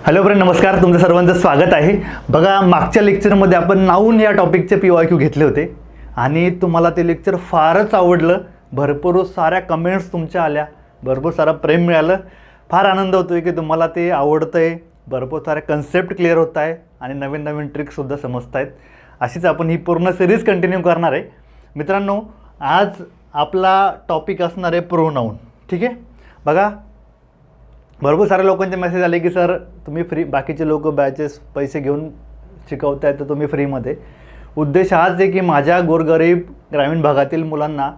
Hello friend, नमस्कार. तुमचं सर्वांचं स्वागत आहे. बघा, मागच्या लेक्चरमध्ये आपण नाऊन या टॉपिकचे PYQ घेतले होते आणि तुम्हाला ते लेक्चर फारच आवडलं. भरपूर साऱ्या कमेंट्स तुमच्या आल्या, भरपूर सारा प्रेम मिळालं. फार आनंद होतो आहे की तुम्हाला ते आवडतं आहे, भरपूर सारे कन्सेप्ट क्लिअर होत आहे आणि नवीन नवीन ट्रिक्ससुद्धा समजत आहेत. अशीच आपण ही पूर्ण सिरीज कंटिन्यू करणार आहे. मित्रांनो, आज आपला टॉपिक असणार आहे प्रोनाऊन. ठीक आहे. बघा, भरपूर साऱ्या लोकांचे मेसेज आले की सर तुम्ही फ्री, बाकीचे लोक बॅचेस पैसे घेऊन शिकवताय तर तुम्ही फ्रीमध्ये. उद्देश हाच आहे की माझ्या गोरगरीब ग्रामीण भागातील मुलांना,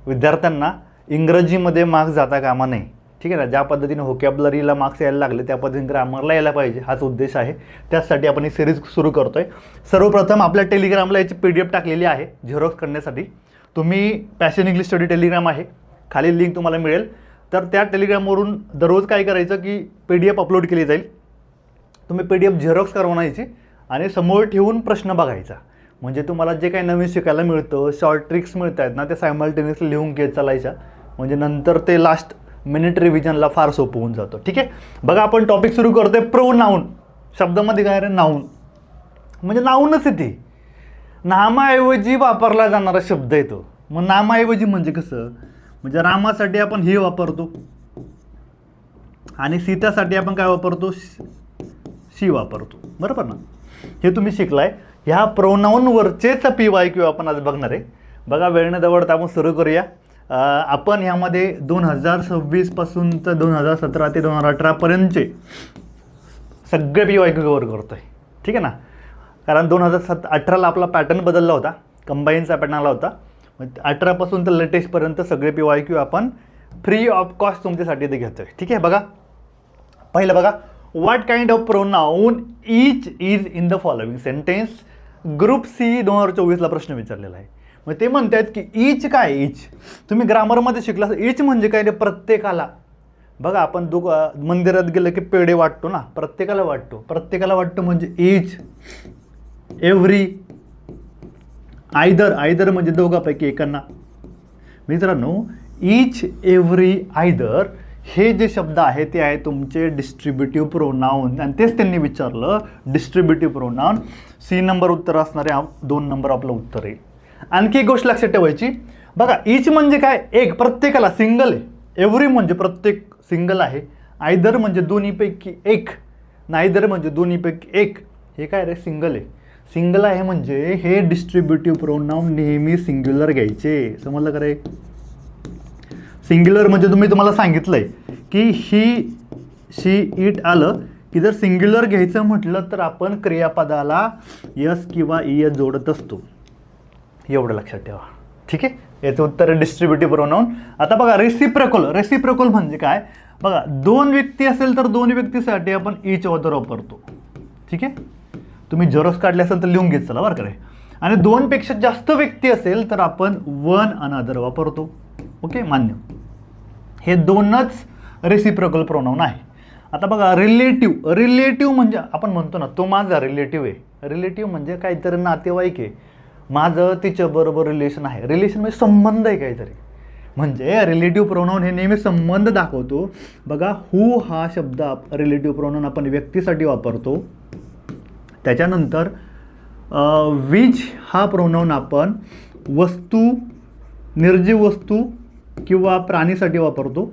विद्यार्थ्यांना इंग्रजीमध्ये मार्क्स जाता कामा नये. ठीक आहे ना. ज्या पद्धतीने व्होकॅब्युलरीला मार्क्स यायला लागले त्या पद्धतीने ग्रामरला यायला पाहिजे, हाच उद्देश आहे. त्याचसाठी आपण ही सिरीज सुरू करतो आहे. सर्वप्रथम आपल्या टेलिग्रामला याची PDF टाकलेली आहे झेरॉक्स करण्यासाठी. तुम्ही पॅशन इंग्लिश स्टडी टेलिग्राम आहे, खाली लिंक तुम्हाला मिळेल. तर त्या टेलिग्रामवरून दररोज काय करायचं की PDF अपलोड केली जाईल. तुम्ही PDF झेरॉक्स करवायची आणि समोर ठेवून प्रश्न बघायचा. म्हणजे तुम्हाला जे काही नवीन शिकायला मिळतं, शॉर्ट ट्रिक्स मिळत आहेत ना, ते सायमल्टेनियसली लिहून घेत चालायच्या. म्हणजे नंतर ते लास्ट मिनिट रिव्हिजनला फार सोपं होऊन जातं. ठीक आहे. बघा, आपण टॉपिक सुरू करतोय. प्रोनाऊन शब्दामध्ये काय रे? नाऊन म्हणजे नाऊनच आहे. ते नामाऐवजी वापरला जाणारा शब्द आहे तो. मग नामाऐवजी म्हणजे कसं? म्हणजे रामासाठी आपण हे वापरतो आणि सीतासाठी आपण काय वापरतो? शी वापरतो. बरोबर ना. हे तुम्ही शिकलाय. ह्या प्रोनाऊनवरचेच PYQ आपण आज बघणार आहे. बघा, वेळ न दवडता आपण सुरू करूया. आपण ह्यामध्ये 2026 पासून तर 2017 ते 2018 पर्यंतचे सगळे PYQ कव्हर करतोय. ठीक आहे ना. कारण 2018ला आपला पॅटर्न बदलला होता, कंबाईनचा पॅटर्न आला होता. 18 पासून तर लेटेस्टपर्यंत सगळे PYQ आपण फ्री ऑफ कॉस्ट तुमच्यासाठी ते घेतोय. ठीक आहे. बघा, पहिलं बघा, what kind of pronoun each is in the following sentence. Group C 2024ला प्रश्न विचारलेला आहे. मग ते म्हणतात की ईच काय? ईच तुम्ही ग्रामरमध्ये शिकला. ईच म्हणजे काय? प्रत्येकाला. बघा, आपण मंदिरात गेलं की पेढे वाटतो ना, प्रत्येकाला वाटतो. प्रत्येकाला वाटतो म्हणजे ईच, एव्हरी, आयदर म्हणजे दोघांपैकी एकांना. मित्रांनो, ईच, एव्हरी, आयदर हे जे शब्द आहे ते आहे तुमचे डिस्ट्रीब्युटिव्ह प्रोनाऊन. आणि तेच त्यांनी विचारलं, डिस्ट्रीब्युटिव्ह प्रोनाऊन. C नंबर उत्तर असणारे 2 नंबर आपलं उत्तर आहे. आणखी एक गोष्ट लक्षात ठेवायची. बघा, ईच म्हणजे काय? एक, प्रत्येकाला, सिंगल आहे. एव्हरी म्हणजे प्रत्येक, सिंगल आहे. आयदर म्हणजे दोन्हीपैकी एक. नायदर म्हणजे दोन्हीपैकी एक. हे काय रे? सिंगल आहे. सिंगल आहे म्हणजे हे डिस्ट्रीब्युटिव्ह प्रोनाऊन नेहमी सिंग्युलर घ्यायचे. समजलं का रे? सिंग्युलर म्हणजे तुम्हाला सांगितलंय की ही, शी, इट आलं की जर सिंग्युलर घ्यायचं म्हटलं तर आपण क्रियापदाला यस किंवा ES जोडत असतो. एवढं लक्षात ठेवा. ठीक आहे. याचं उत्तर आहे डिस्ट्रीब्युटिव्ह प्रोनाऊन. आता बघा, रेसिप्रोकल. रेसिप्रोकल म्हणजे काय? बघा, 2 व्यक्ती असेल तर 2 व्यक्तीसाठी आपण ईच अदर वापरतो. ठीक आहे. तुम्ही झेरॉक्स काढले असेल तर लिहून घेत चला बरं का. आणि 2 पेक्षा जास्त व्यक्ती असेल तर आपण वन अनदर वापरतो. ओके, मान्य. हे 2च रेसिप्रोकल प्रोनाऊन आहे. आता बघा, रिलेटिव्ह. रिलेटिव्ह म्हणजे आपण म्हणतो ना, तो माझा रिलेटिव्ह आहे. रिलेटिव्ह म्हणजे काहीतरी नातेवाईक आहे, माझं तिच्याबरोबर रिलेशन आहे. रिलेशन म्हणजे संबंध आहे काहीतरी. म्हणजे रिलेटिव्ह प्रोनाऊन हे नेहमी संबंध दाखवतो. बघा, हू हा शब्द रिलेटिव्ह प्रोनाऊन आपण व्यक्तीसाठी वापरतो. त्याच्यानंतर विच हा प्रोनाऊन आपण वस्तू, निर्जीव वस्तू किंवा प्राणीसाठी वापरतो.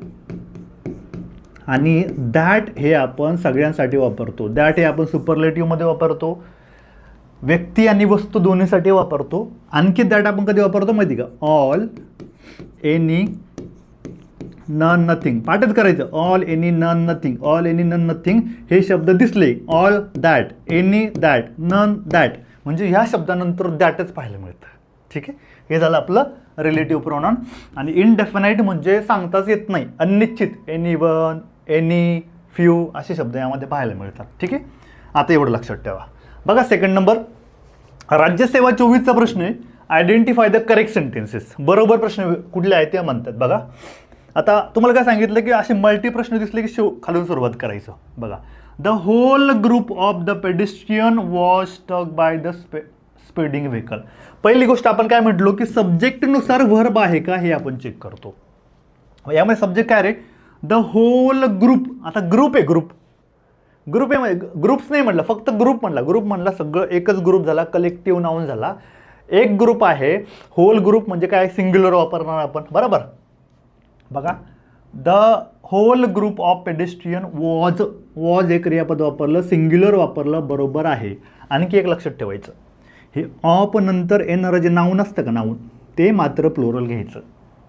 आणि दॅट हे आपण सगळ्यांसाठी वापरतो. दॅट हे आपण सुपरलेटिव्हमध्ये वापरतो. व्यक्ती आणि वस्तू दोन्हीसाठी वापरतो. आणखी दॅट आपण कधी वापरतो माहिती का? All, any, none, nothing. पाठच करायचं. All, any, none, nothing. All, any, none, nothing हे शब्द दिसले, all that, any that, none that, म्हणजे ह्या शब्दानंतर दॅटच पाहायला मिळतं. ठीक आहे. हे झालं आपलं रिलेटिव्ह प्रोनाऊन. आणि इनडेफिनाईट म्हणजे सांगताच येत नाही, अनिश्चित. एनी वन, एनी, फ्यू असे शब्द यामध्ये पाहायला मिळतात. ठीक आहे. आता एवढं लक्षात ठेवा. बघा, सेकंड नंबर, राज्यसेवा 24चा प्रश्न आहे. Identify the correct sentences. बरोबर प्रश्न कुठले आहेत ते म्हणतात. बघा, आता तुम्हाला काय सांगितलं की असे मल्टी प्रश्न दिसले की खालून सुरुवात करायचं. बघा, the whole group of the pedestrian was stuck by the speeding vehicle. पहिली गोष्ट आपण काय म्हटलो की सब्जेक्टनुसार व्हर्ब आहे का हे आपण चेक करतो. यामध्ये सब्जेक्ट काय रे? The whole group. आता ग्रुप आहे, ग्रुप ग्रुप आहे, ग्रुप्स नाही म्हटलं, फक्त ग्रुप म्हणला सगळं एकच ग्रुप झाला, कलेक्टिव्ह नाऊन झाला. एक ग्रुप आहे. होल ग्रुप म्हणजे काय, सिंग्युलर वापरणार आपण, बरोबर. बघा, the whole group of pedestrian was हे क्रियापद वापरलं, सिंग्युलर वापरलं, बरोबर आहे. आणखी एक लक्षात ठेवायचं, हे ऑप नंतर येणारं जे नाऊन असतं का, नाऊन ते मात्र प्लुरल घ्यायचं.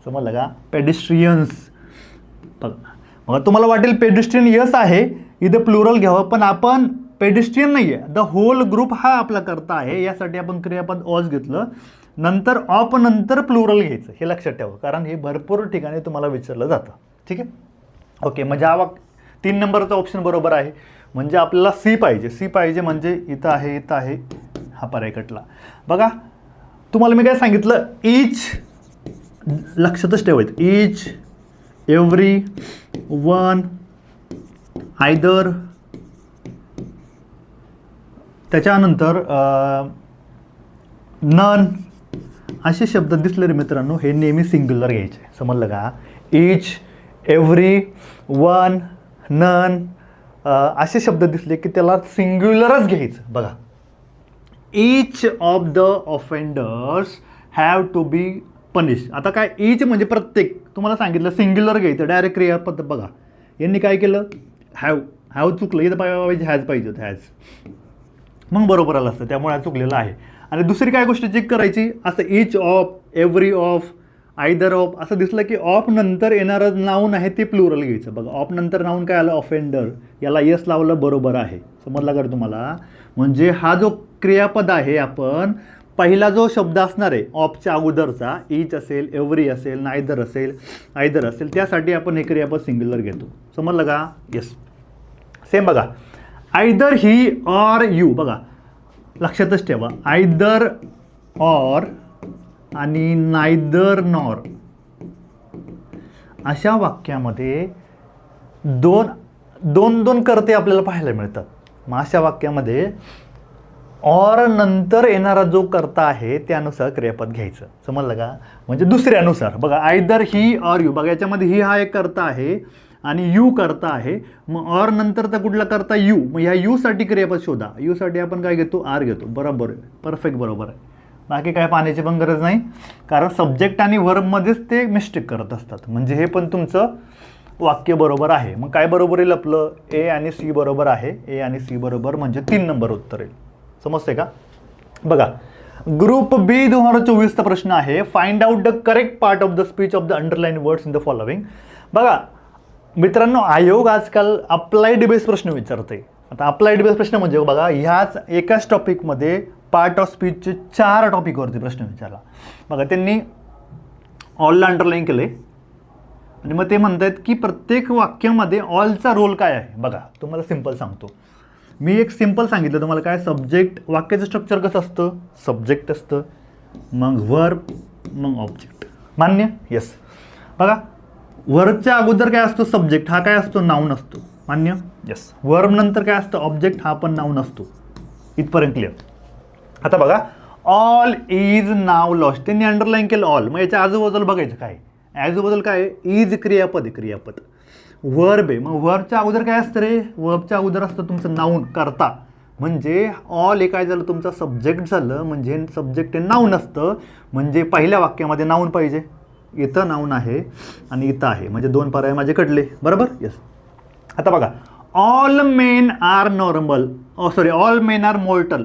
समजलं का, पेडेस्ट्रियन्स. बघा, मग तुम्हाला वाटेल पेडेस्ट्रियन यस आहे, इथं प्लुरल घ्यावं, पण आपण पेडेस्ट्रियन नाही आहे, द होल ग्रुप हा आपला करता आहे, यासाठी आपण क्रियापद ऑज घेतलं. नंतर ऑप नंतर प्लुरल घ्यायचं, हे लक्षात ठेवा, कारण हे भरपूर ठिकाणी तुम्हाला विचारलं जातं. ठीक आहे, ओके. म्हणजे हा 3 नंबरचा ऑप्शन बरोबर आहे. म्हणजे आपल्याला सी पाहिजे म्हणजे इथं आहे, हा पर्याय कटला. बघा, तुम्हाला मी काय सांगितलं, ईच, लक्षातच ठेवायचं, ईच एव्हरी वन आयदर, त्याच्यानंतर नन असे शब्द दिसले रे मित्रांनो, हे नेहमी सिंग्युलर घ्यायचे. समजलं का, ईच, एव्हरी, वन, नन असे शब्द दिसले की त्याला सिंग्युलरच घ्यायचं. बघा, each of the offenders have to be punish. आता काय, ईच म्हणजे प्रत्येक, तुम्हाला सांगितलं सिंग्युलर घ्यायचं, डायरेक्ट क्रियापद. बघा, यांनी काय केलं, हॅव चुकलं, इथं पाहिजे हॅज पाहिजे होतं, हॅज, मग बरोबर आलं असतं, त्यामुळे चुकलेलं आहे. आणि दुसरी काय गोष्ट चेक करायची, असं each of, every of, either of असं दिसलं की ऑफ नंतर येणारं नाऊन आहे ते प्लुरल घ्यायचं. बघा, ऑफ नंतर नाऊन काय आलं, ऑफेंडर, याला यस लावलं, बरोबर आहे. समजला का तुम्हाला. म्हणजे हा जो क्रियापद आहे, आपण पहिला जो शब्द असणार आहे ऑफच्या अगोदरचा, ईच असेल, एव्हरी असेल, नायदर असेल, आयदर असेल, त्यासाठी आपण हे क्रियापद सिंग्युलर घेतो. समजलं का, येस. सेम बघा, आयदर ही ऑर यू. बघा, लक्षातच ठेवा, आयदर ऑर आणि नायदर नॉर अशा वाक्यामध्ये दोन कर्ते आपल्याला पाहायला मिळतात. मग अशा वाक्यामध्ये ऑर नंतर येणारा जो कर्ता आहे त्यानुसार क्रियापद घ्यायचं. समजलं का, म्हणजे दुसऱ्यानुसार. बघा, आयदर ही ऑर यू, बघा याच्यामध्ये ही हा एक कर्ता आहे आणि यू करता आहे. मग ऑर नंतरचा कुठला करता, यू. मग ह्या यू साठी क्रियापद शोधा. यू साठी आपण काय घेतो, आर घेतो. बरोबर आहे, परफेक्ट बरोबर आहे. बाकी काय पाहण्याची पण गरज नाही, कारण सब्जेक्ट आणि वर्बमध्येच ते मिस्टेक करत असतात. म्हणजे हे पण तुमचं वाक्य बरोबर आहे. मग काय बरोबर येईल आपलं, ए आणि सी बरोबर आहे. ए आणि सी बरोबर म्हणजे 3 नंबर उत्तर येईल. समजते का. बघा, ग्रुप बी 2024चा प्रश्न आहे, find out the correct part of the speech of the underline words in the following. बघा मित्रांनो, आयोग आजकाल अप्लाइड बेस प्रश्न विचारते. आता अप्लाइड बेस प्रश्न म्हणजे बघा, ह्याच एकाच टॉपिकमध्ये पार्ट ऑफ स्पीचचे 4 टॉपिकवरती प्रश्न विचारला. बघा, त्यांनी ऑलला अंडरलाईन केले आणि मग ते म्हणतात की प्रत्येक वाक्यामध्ये ऑलचा रोल काय आहे. बघा, तुम्हाला सिंपल सांगतो मी, एक सिंपल सांगितलं तुम्हाला, काय सब्जेक्ट, वाक्याचं स्ट्रक्चर कसं असतं, सब्जेक्ट असतं, मग वर्ब, मग ऑब्जेक्ट. मान्य, येस. बघा, वर्बच्या अगोदर काय असतो, सब्जेक्ट, हा काय असतो, नाऊन असतो. मान्य, येस. वर्ब नंतर काय असतं, ऑब्जेक्ट, हा पण नाऊन असतो. इथपर्यंत क्लिअर. आता बघा, ऑल इज नाव लॉस्ट, त्यांनी अंडरलाईन केलं ऑल. मग याच्या आजूबाजूला बघायचं काय, आजूबाजूला काय, इज क्रियापद आहे, क्रियापद. वर्ब आहे, मग वर्बच्या अगोदर काय असतं रे, वर्बच्या अगोदर असतं तुमचं नाऊन, करता. म्हणजे ऑल हे काय झालं, तुमचं सब्जेक्ट झालं. म्हणजे सब्जेक्ट हे नाऊन असतं. म्हणजे पहिल्या वाक्यामध्ये नाऊन पाहिजे. इथं नाऊन आहे आणि इथं आहे, म्हणजे 2 पर्याय माझे कडले. बरोबर, येस. आता बघा, all men are normal, sorry, all men are mortal.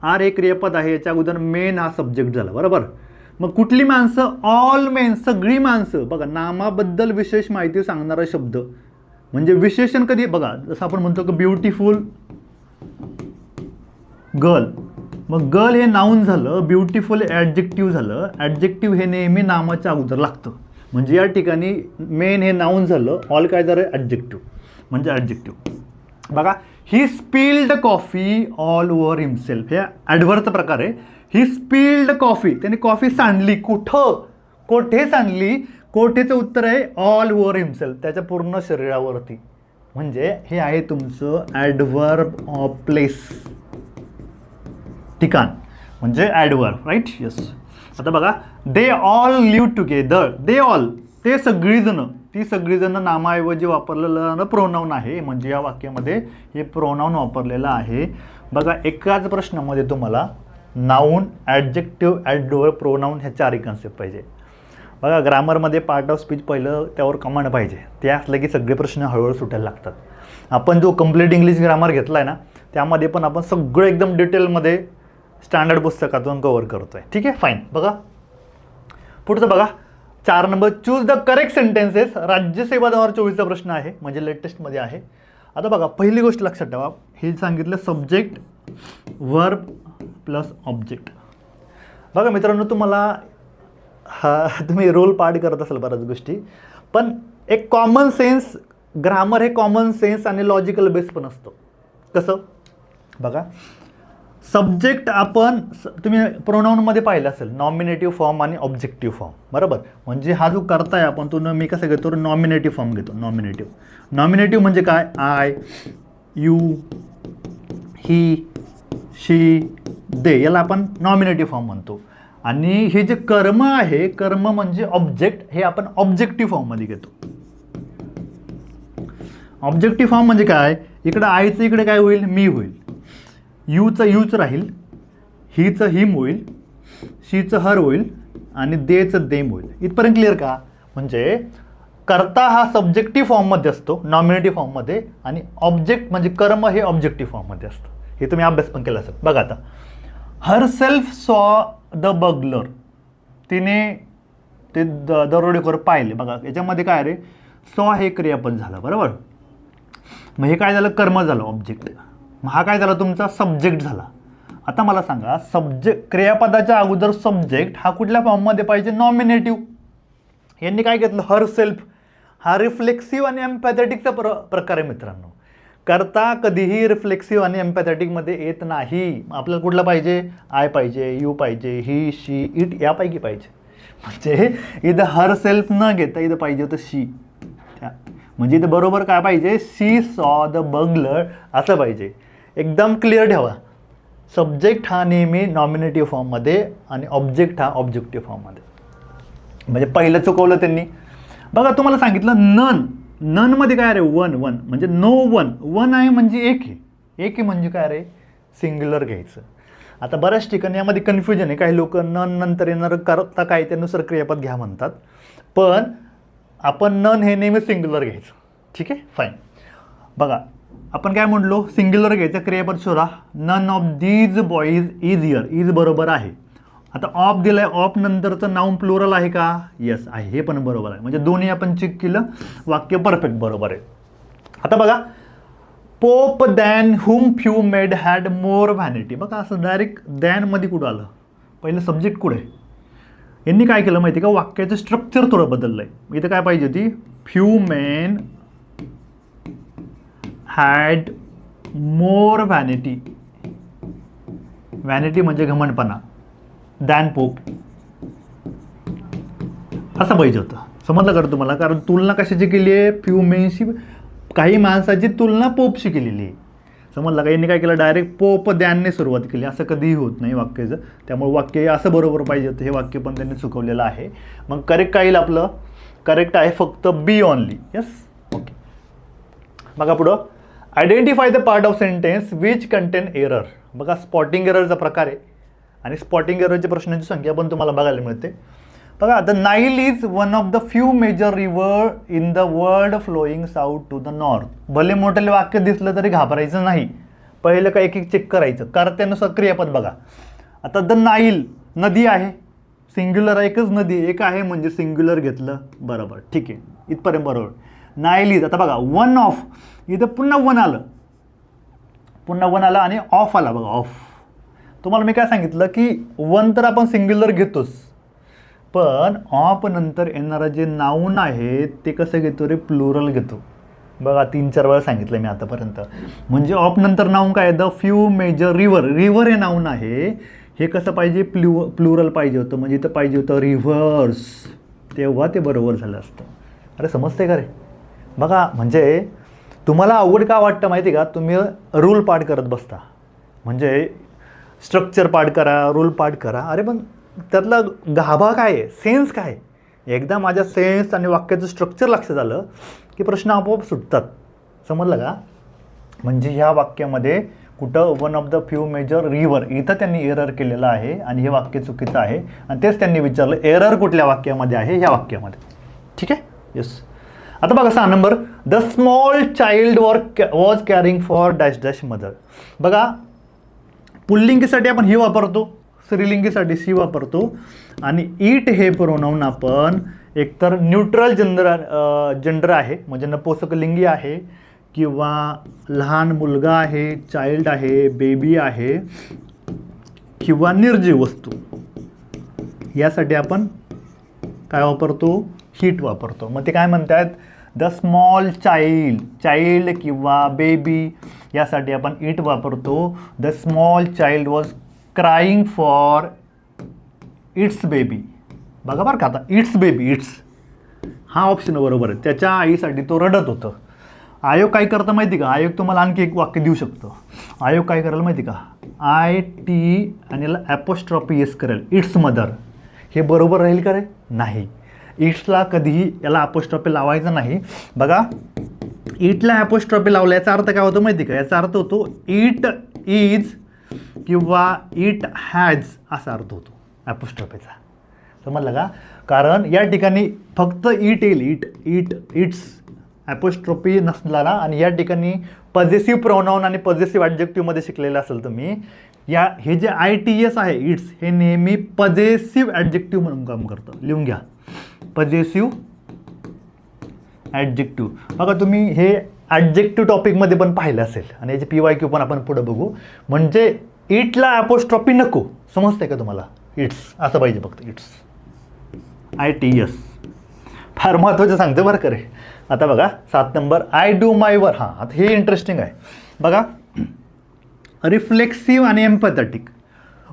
Are हे क्रियापद आहे, याच्या अगोदर मेन हा सब्जेक्ट झाला. बरोबर. मग कुठली माणसं, ऑल मेन, सगळी माणसं. बघा, नामाबद्दल विशेष माहिती सांगणारा शब्द म्हणजे विशेषण कधी. बघा, जसं आपण म्हणतो की ब्युटिफुल गर्ल, मग गर्ल हे नाऊन झालं, ब्युटिफुल ॲडजेक्टिव्ह झालं. ॲडजेक्टिव्ह हे नेहमी नामाच्या अगोदर लागतं. म्हणजे या ठिकाणी मेन हे नाऊन झालं, ऑल काय झालं, ॲडजेक्टिव्ह, म्हणजे ॲडजेक्टिव्ह. बघा, ही spilled coffee all over himself, हे ॲडव्हर्बचा प्रकार आहे. ही स्पिल्ड कॉफी, त्याने कॉफी सांडली. कुठं, कोठे सांडली, कोठेचं उत्तर आहे ऑल ओव्हर हिमसेल्फ, त्याच्या पूर्ण शरीरावरती. म्हणजे हे आहे तुमचं ॲडव्हर्ब ऑफ प्लेस, ठिकाण, म्हणजे ॲडव्हर्ब, राईट, येस. आता बघा, they all live together, they all, ते सगळीजण, ती सगळीजण नामाऐवजी वापरलेलं प्रोनाऊन आहे, म्हणजे या वाक्यामध्ये हे प्रोनाऊन वापरलेलं आहे. बघा एकाच प्रश्नामध्ये तुम्हाला नाऊन, ॲडजेक्टिव्ह, ॲडवर्ब, प्रोनाऊन ह्या 4 कन्सेप्ट पाहिजे. बघा ग्रामरमध्ये पार्ट ऑफ स्पीच पहिलं त्यावर कमांड पाहिजे, ते असलं की सगळे प्रश्न हळूहळू सुटायला लागतात. आपण जो कंप्लीट इंग्लिश ग्रामर घेतला आहे ना त्यामध्ये पण आपण सगळं एकदम डिटेलमध्ये स्टँडर्ड पुस्तकातून कव्हर करतो आहे. ठीक आहे, फाईन. बघा पुढचं बघा 4 number, choose the correct sentences. राज्यसेवा 2024चा प्रश्न आहे, म्हणजे लेटेस्टमध्ये आहे. आता बघा पहिली गोष्ट लक्षात ठेवा, हे सांगितलं सब्जेक्ट वर्ब प्लस ऑब्जेक्ट. बघा मित्रांनो तुम्हाला तुम्ही रोल पार्ट करत असाल बऱ्याच गोष्टी, पण एक कॉमन सेन्स ग्रामर हे कॉमन सेन्स आणि लॉजिकल बेस पण असतं. कसं बघा, सब्जेक्ट आपण तुम्ही प्रोनाऊनमध्ये पाहिलं असेल नॉमिनेटिव्ह फॉर्म आणि ऑब्जेक्टिव्ह फॉर्म, बरोबर. म्हणजे हा जो करताय आपण तो मी कसं घेतो, नॉमिनेटिव्ह फॉर्म घेतो. नॉमिनेटिव्ह म्हणजे काय, आय, यू, ही, शी, दे, याला आपण नॉमिनेटिव्ह फॉर्म म्हणतो. आणि हे जे कर्म आहे, कर्म म्हणजे ऑब्जेक्ट, हे आपण ऑब्जेक्टिव्ह फॉर्ममध्ये घेतो. ऑब्जेक्टिव्ह फॉर्म म्हणजे काय, इकडं आयचं इकडे काय होईल, मी होईल, यूचं यूच राहील, हीचं हिम होईल, शीचं हर होईल आणि देचं देम होईल. इथपर्यंत क्लिअर का. म्हणजे कर्ता हा सब्जेक्टिव्ह फॉर्ममध्ये असतो नॉमिनेटिव्ह फॉर्ममध्ये, आणि ऑब्जेक्ट म्हणजे कर्म हे ऑब्जेक्टिव्ह फॉर्ममध्ये असतं. हे तुम्ही अभ्यास पण केला असेल. बघा आता, हर सेल्फ सॉ द बगलर, तिने ते दरोडेखोर पाहिले. बघा याच्यामध्ये काय रे, सॉ हे क्रियापद झालं, बरोबर. मग हे काय झालं, कर्म झालं, ऑब्जेक्ट. मग हा काय झाला, तुमचा सब्जेक्ट झाला. आता मला सांगा, सब्जेक्ट क्रियापदाच्या अगोदर सब्जेक्ट हा कुठल्या फॉर्ममध्ये पाहिजे, नॉमिनेटिव्ह. यांनी काय घेतलं, हर सेल्फ. हा रिफ्लेक्सिव्ह आणि एम्पॅथेटिकचा प्रकार आहे मित्रांनो. करता कधीही रिफ्लेक्सिव्ह आणि एम्पॅथेटिकमध्ये येत नाही. आपल्याला कुठला पाहिजे, आय पाहिजे, यू पाहिजे, ही, शी, इट यापैकी पाहिजे. म्हणजे इथं हर सेल्फ न घेता इथं पाहिजे होतं शी. म्हणजे इथं बरोबर काय पाहिजे, शी सॉ द बगलर असं पाहिजे. एकदम क्लिअर ठेवा, सब्जेक्ट हा नेहमी नॉमिनेटिव्ह फॉर्ममध्ये आणि ऑब्जेक्ट हा ऑब्जेक्टिव्ह फॉर्ममध्ये. म्हणजे पहिलं चुकवलं त्यांनी. बघा तुम्हाला सांगितलं नन, ननमध्ये काय रे, वन, वन म्हणजे नो वन. वन आहे म्हणजे एक आहे, एक आहे म्हणजे काय रे, सिंग्युलर घ्यायचं. आता बऱ्याच ठिकाणी यामध्ये कन्फ्युजन आहे. काही लोक नन नंतर येणार करता काय त्यानुसार क्रियापद घ्या म्हणतात, पण आपण नन हे नेहमी सिंग्युलर घ्यायचं. ठीक आहे, फाईन. बघा आपण काय म्हणलो, सिंग्युलर घ्यायचं, क्रियापद शोधा. None of these boys is here. Is बरोबर आहे. आता ऑफ दिलाय, ऑफ नंतरचं नाऊन प्लुरल आहे का, येस आहे, हे पण बरोबर आहे. म्हणजे दोन्ही आपण चेक केलं, वाक्य परफेक्ट बरोबर आहे. आता बघा, pope than hmm few made had more vanity. बघा असं डायरेक्ट दॅनमध्ये कुठं आलं, पहिलं सब्जेक्ट कुठे. यांनी काय केलं माहिती का, वाक्याचं स्ट्रक्चर थोडं बदललं आहे. इथं काय पाहिजे होती, few main had more vanity. Vanity म्हणजे घमंडपणा, दॅन पोप असं पाहिजे होतं. समजलं का तुम्हाला, कारण तुलना कशाची केली आहे, फ्यू मेनशी, काही माणसाची तुलना पोपशी केलेली आहे. समजलं का. यांनी काय केलं, डायरेक्ट पोप दॅनने सुरुवात केली. असं कधीही होत नाही वाक्याचं, त्यामुळे वाक्य असं बरोबर पाहिजे होतं. हे वाक्य पण त्यांनी चुकवलेलं आहे. मग करेक्ट काय येईल आपलं, करेक्ट आहे फक्त बी ऑनली. Yes, okay. बघा पुढं, identify the part of sentence which contain error. बघा स्पॉटिंग एररचा प्रकार आहे, आणि स्पॉटिंग एररच्या प्रश्नांची संख्या पण तुम्हाला बघायला मिळते. बघा, the Nile is one of the few major river in the world flowing south to the north. भले मोठे वाक्य दिसलं तरी घाबरायचं नाही, पहिलं काय एक एक चेक करायचं, कर्त्यानुसार क्रियापद बघा. आता द नाईल नदी आहे, सिंग्युलर एकच नदी एक आहे म्हणजे सिंग्युलर घेतलं, बरोबर, ठीक आहे, इथपर्यंत बरोबर. नाईल इज, आता बघा वन ऑफ, इथं पुन्हा वन आलं, पुन्हा वन आलं आणि ऑफ आला. बघा ऑफ, तुम्हाला मी काय सांगितलं की वन तर आपण सिंग्युलर घेतोच, पण ऑफ नंतर येणारं जे नाऊन आहे ते कसं घेतो रे, प्लुरल घेतो. बघा 3-4 वेळा सांगितलं मी आतापर्यंत. म्हणजे ऑफ नंतर नाऊन काय, the few major river. River हे नाऊन आहे, हे कसं पाहिजे, प्लुरल पाहिजे होतं. म्हणजे इथं पाहिजे होतं रिव्हर्स, तेव्हा ते बरोबर झालं असतं. अरे समजते का रे. बघा म्हणजे तुम्हाला अवघड का वाटतं माहिती का, तुम्ही रूल पाठ करत बसता. म्हणजे स्ट्रक्चर पाठ करा, रूल पाठ करा, अरे पण त्यातला गाभा काय आहे, सेन्स काय आहे, एकदा माझ्या सेन्स आणि वाक्याचं स्ट्रक्चर लक्षात आलं की प्रश्न आपोआप सुटतात. समजलं का? म्हणजे ह्या वाक्यामध्ये कुठं one of the few major river इथं त्यांनी एरर केलेलं आहे आणि हे वाक्य चुकीचं आहे आणि तेच त्यांनी विचारलं एरर कुठल्या वाक्यामध्ये आहे, ह्या वाक्यामध्ये. ठीक आहे. येस. आता बघा 6 number, the small child was carrying for dash dash mother. बघा पुल्लिंगीसाठी आपण ही वापरतो, स्त्रीलिंगीसाठी सी वापरतो आणि इट हे प्रोनाऊन आपण एकतर न्यूट्रल जेंडर आहे म्हणजे नपुंसकलिंगी आहे किंवा लहान मुलगा आहे, चाइल्ड आहे, बेबी आहे किंवा निर्जीव वस्तू, यासाठी आपण काय वापरतो, हिट वापरतो. मग ते काय म्हणतात, द स्मॉल चाइल्ड किंवा बेबी यासाठी आपण इट वापरतो. The small child was crying for its baby. बघा बरं का आता, इट्स बेबी, इट्स हा ऑप्शन बरोबर आहे. त्याच्या आईसाठी तो रडत होतं. आयोग काय करतं माहिती का, आयोग तुम्हाला आणखी एक वाक्य देऊ शकतो. आयोग काय करेल माहिती का, IT आणि याला ॲपोस्ट्रॉफी एस करेल, इट्स मदर. हे बरोबर राहील का रे? नाही. इट्सला कधीही याला ॲपोस्ट्रॉफी लावायचं नाही. बघा इटला ॲपोस्ट्रॉफी लावला याचा अर्थ काय होतो माहिती का, याचा अर्थ होतो इट इज किंवा इट हॅज असा अर्थ होतो ॲपोस्ट्रॉफीचा. समजलं का? कारण या ठिकाणी फक्त इट येईल, इट्स ॲपोस्ट्रॉफी नसला आणि या ठिकाणी पॉझेसिव्ह प्रोनाऊन आणि पॉझेसिव्ह ॲडजेक्टिव्हमध्ये शिकलेलं असेल तुम्ही. हे जे ITS आहे इट्स हे नेहमी पॉझेसिव्ह ॲडजेक्टिव्ह म्हणून काम करतं. लिहून घ्या, पॉझेसिव्ह ॲडजेक्टिव्ह. बघा तुम्ही हे ॲडजेक्टिव्ह टॉपिकमध्ये पण पाहिलं असेल आणि याचे PYQ पण आपण पुढे बघू. म्हणजे इटला ॲपोस्ट्रॉफी नको, समजते का तुम्हाला? इट्स असं पाहिजे फक्त, इट्स ITS. फार महत्त्वाचं सांगतं बरं का रे. आता बघा 7 number, I do my work. हां, आता हे इंटरेस्टिंग आहे बघा. रिफ्लेक्सिव्ह आणि एम्पॅथेटिक.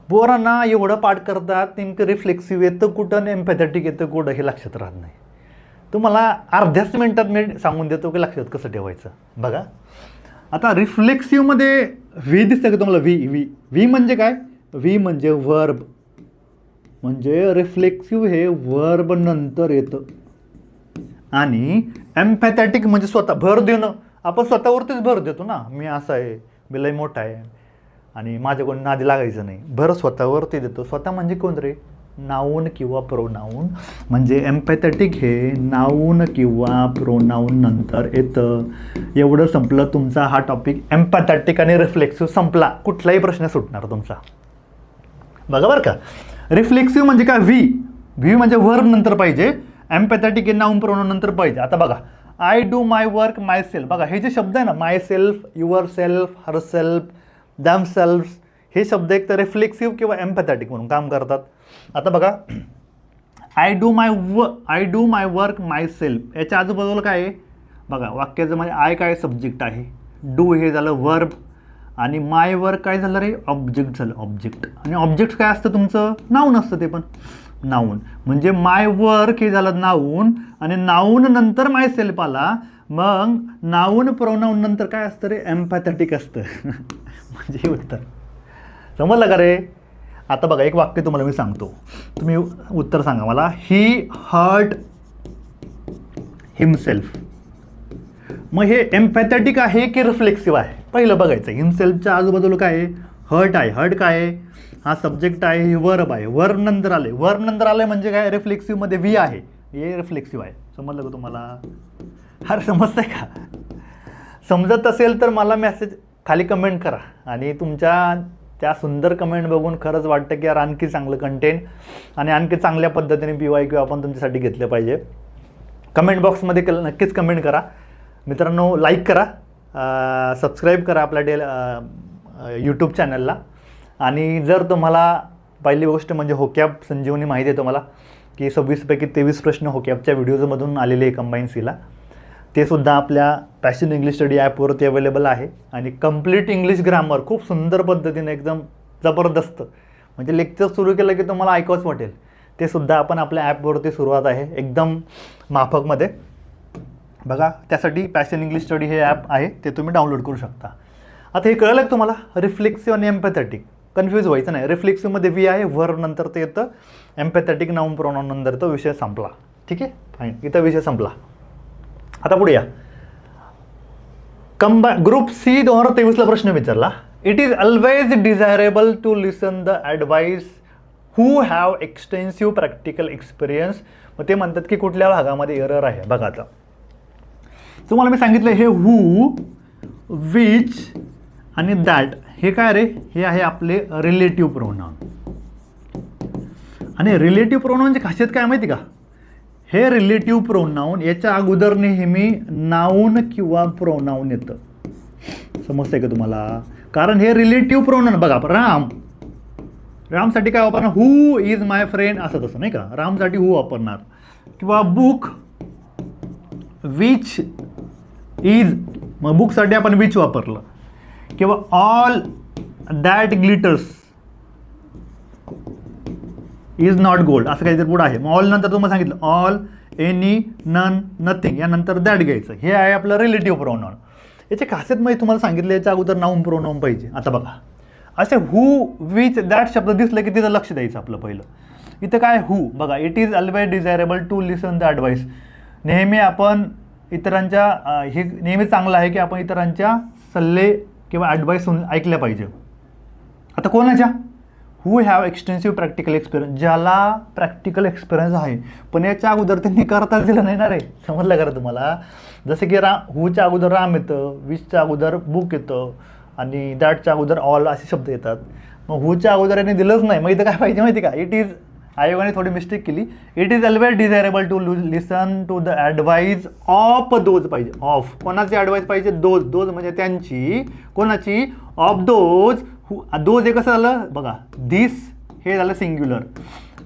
पोरांना एवढं पाठ करतात, नेमकं रिफ्लेक्सिव्ह येतं कुठं आणि एम्पॅथेटिक येतं कुठं हे लक्षात राहत नाही. तुम्हाला अर्ध्याच मिनिटात मी सांगून देतो की लक्षात कसं ठेवायचं. बघा आता रिफ्लेक्सिव्हमध्ये व्ही दिसतं का तुम्हाला? व्ही म्हणजे काय? व्ही म्हणजे वर्ब. म्हणजे रिफ्लेक्सिव्ह हे वर्ब नंतर येतं. आणि एम्पॅथेटिक म्हणजे स्वतः भर देणं. आपण स्वतःवरतीच भर देतो ना, मी असा आहे, मी लय मोठा आहे आणि माझ्या कोणी नादी लागायचं नाही. भर स्वतःवरती देतो. स्वतः म्हणजे कोण रे? नाऊन किंवा प्रोनाऊन. म्हणजे एम्पॅथेटिक हे नाऊन किंवा प्रोनाऊन नंतर येतं. एवढं संपलं तुमचा हा टॉपिक. एम्पॅथेटिक आणि रिफ्लेक्सिव्ह संपला, कुठलाही प्रश्न सुटणार तुमचा. बघा बरं का, रिफ्लेक्सिव्ह म्हणजे काय? व्ही म्हणजे वर्ब नंतर पाहिजे. एम्पॅथेटिक हे नाऊन प्रोनाऊन नंतर पाहिजे. आता बघा, I do my work myself. बघा हे जे शब्द आहे ना, myself, yourself, herself, themself, हे शब्द एक तर रिफ्लेक्सिव्ह किंवा एम्पॅथेटिक म्हणून काम करतात. आता बघा, I do my work my self, याच्या आजूबाजूला काय आहे बघा, वाक्याचं म्हणजे आय काय सब्जेक्ट आहे, डू हे झालं वर्ब आणि माय वर्क काय झालं रे? ऑब्जेक्ट झालं, ऑब्जेक्ट. आणि ऑब्जेक्ट काय असतं तुमचं? नाऊन असतं ते पण, नाऊन. म्हणजे माय वर्क हे झालं नाऊन आणि नाऊन नंतर माय सेल्फ आला. मग नाऊन प्रोनाऊन नंतर काय असतं रे? एम्पॅथेटिक असतं. म्हणजे उत्तर समजलं का रे? आता बघा एक वाक्य तुम्हाला मी सांगतो, तुम्ही उत्तर सांगा मला. ही हर्ट हिमसेल्फ. मग हे एम्पॅथेटिक आहे की रिफ्लेक्सिव्ह आहे? पहिलं बघायचं. हिमसेल्फच्या आजूबाजूला काय आहे? हर्ट आहे. हर्ट काय आहे? हा सब्जेक्ट आहे, हे वर्ब आहे. वर्ब नंतर आले, वर्ब नंतर आले म्हणजे काय? रिफ्लेक्सिव्हमध्ये व्ही आहे, हे रिफ्लेक्सिव्ह आहे. समजलं का तुम्हाला? अरे समजतंय का? समजत असेल तर मला मेसेज खाली कमेंट करा. आणि तुमच्या त्या सुंदर कमेंट बघून खरंच वाटतं की यार आणखी चांगलं कंटेंट आणि आणखी चांगल्या पद्धतीने PYQ आपण तुमच्यासाठी घेतलं पाहिजे. कमेंट बॉक्समध्ये नक्कीच कमेंट करा. मित्रांनो लाईक करा, सबस्क्राईब करा आपल्या यूट्यूब चॅनलला. आणि जर तुम्हाला पहिली गोष्ट म्हणजे होकॅब संजीवनी माहिती आहे तुम्हाला की 26 पैकी 23 प्रश्न होकॅबच्या व्हिडिओजमधून आलेले आहे कंबाईन सीला. ते सुद्धा आपल्या पॅशन इंग्लिश स्टडी ॲपवरती अवेलेबल आहे. आणि कम्प्लीट इंग्लिश ग्रामर खूप सुंदर पद्धतीने, एकदम जबरदस्त, म्हणजे लेक्चर सुरू केलं की तुम्हाला ऐकावंच वाटेल. ते सुद्धा आपण आपल्या ॲपवरती सुरुवात आहे एकदम माफकमध्ये. बघा त्यासाठी पॅशन इंग्लिश स्टडी हे ॲप आहे, ते तुम्ही डाउनलोड करू शकता. आता हे कळलं का तुम्हाला? रिफ्लेक्सिव्ह आणि एम्पॅथेटिक. कन्फ्यूज व्हायचं नाही. रिफ्लेक्सिव्हमध्ये व्ही आहे, वर्ब नंतर ते येतं. एम्पॅथेटिक नाऊन प्रोनाऊन नंतर तो विषय संपला. ठीक आहे, फाईन, इथं विषय संपला. आता पुढे या. ग्रुप सी 2023ला प्रश्न विचारला, it is always desirable to listen the advice who have extensive practical experience. मग ते म्हणतात की कुठल्या भागामध्ये एरर आहे. बघा आता तुम्हाला मी सांगितलं हे हू, विच आणि दॅट हे काय रे, हे आहे आपले रिलेटिव्ह प्रोनाउन. आणि रिलेटिव्ह प्रोनाउनची खासियत काय माहिती का, हे रिलेटिव्ह प्रोनाउन याच्या अगोदर नेहमी नाऊन किंवा प्रोनाउन येतं. समजतंय का तुम्हाला? कारण हे रिलेटिव्ह प्रोनाउन बघा, रामसाठी काय वापरणार, हू इज माय फ्रेंड असं तसं नाही का, रामसाठी हू वापरणार. किंवा बुक, विच इज, मग बुकसाठी आपण विच वापरलं. किंवा all that glitters is not gold असं काहीतरी पुढं आहे. मग ऑल नंतर तुम्हाला सांगितलं ऑल, एनी, नन, नथिंग, यानंतर दॅट घ्यायचं. हे आहे आपलं रिलेटिव्ह प्रोनाउन. याची खासियत म्हणजे तुम्हाला सांगितलं याच्या अगोदर नाऊन प्रोनाउन पाहिजे. आता बघा असे हू, विच, दॅट शब्द दिसलं की तिथं लक्ष द्यायचं आपलं पहिलं. इथं काय हू बघा, it is always desirable to listen the advice. नेहमी आपण इतरांच्या हे नेहमी चांगलं आहे की आपण इतरांच्या सल्ले किंवा ॲडवाईस ऐकल्या पाहिजे. आता कोणाच्या, हू हॅव एक्सटेन्सिव्ह प्रॅक्टिकल एक्सपिरियन्स, ज्याला प्रॅक्टिकल एक्सपिरियन्स आहे. पण याच्या अगोदर त्यांनी करताच दिलं नाही ना रे. समजलं का तुम्हाला? जसं की हूच्या अगोदर राम येतं, विचच्या अगोदर बुक येतं आणि दॅटच्या अगोदर ऑल असे शब्द येतात. मग हूच्या अगोदर यांनी दिलंच नाही. मग इथं काय पाहिजे माहिती का, इट इज, आयोगाने थोडी मिस्टेक केली, it is always desirable to listen to the advise of those पाहिजे. ऑफ कोणाची ॲडवाईस पाहिजे, दोज. दोज म्हणजे त्यांची, कोणाची, ऑफ दोज. दोज हे कसं झालं बघा, दिस हे झालं सिंग्युलर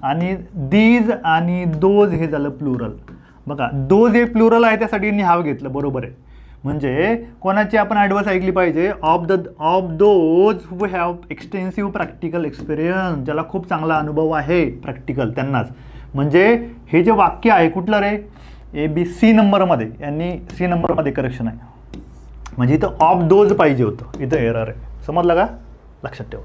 आणि दीज आणि दोज हे झालं प्लुरल. बघा दोज हे प्लुरल आहे त्यासाठी यांनी हाव घेतलं, बरोबर आहे. म्हणजे कोणाची आपण ॲडवाईस ऐकली पाहिजे, of those who have extensive practical experience, ज्याला खूप चांगला अनुभव आहे प्रॅक्टिकल त्यांनाच. म्हणजे हे जे वाक्य आहे कुठलं रे, ABC नंबरमध्ये, यांनी C नंबरमध्ये करेक्शन आहे. म्हणजे इथं ऑफ दोज पाहिजे होतं, इथं एरर आहे. समजलं का? लक्षात ठेवा.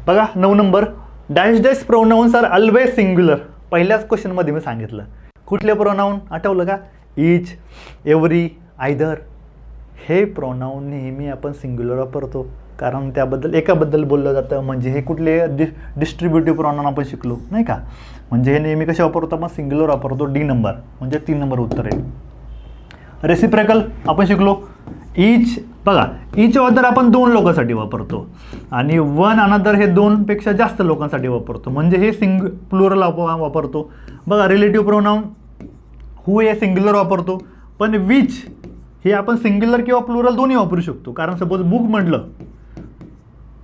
बघा 9 number, dash dash pronouns are always singular. पहिल्याच क्वेश्चनमध्ये मी सांगितलं कुठले प्रोनाउन आठवलं का, इच, एव्हरी, आयदर. हे प्रोनाउन नेहमी आपण सिंग्युलर वापरतो कारण त्याबद्दल एकाबद्दल बोललं जातं. म्हणजे हे कुठले डिस्ट्रीब्युटिव्ह प्रोनाउन आपण शिकलो नाही का. म्हणजे हे नेहमी कसे वापरतो आपण, सिंग्युलर वापरतो. D नंबर म्हणजे 3 नंबर उत्तर आहे. रेसिप्रोकल आपण शिकलो. इच बघा, इच ऑदर आपण 2 लोकांसाठी वापरतो आणि वन अनदर हे 2 पेक्षा जास्त लोकांसाठी वापरतो. म्हणजे हे प्लुरल वापरतो. बघा रिलेटिव्ह प्रोनाउन हू हे सिंग्युलर वापरतो, पण विच हे आपण सिंग्युलर किंवा प्लुरल दोन्ही वापरू शकतो. कारण सपोज बुक म्हटलं,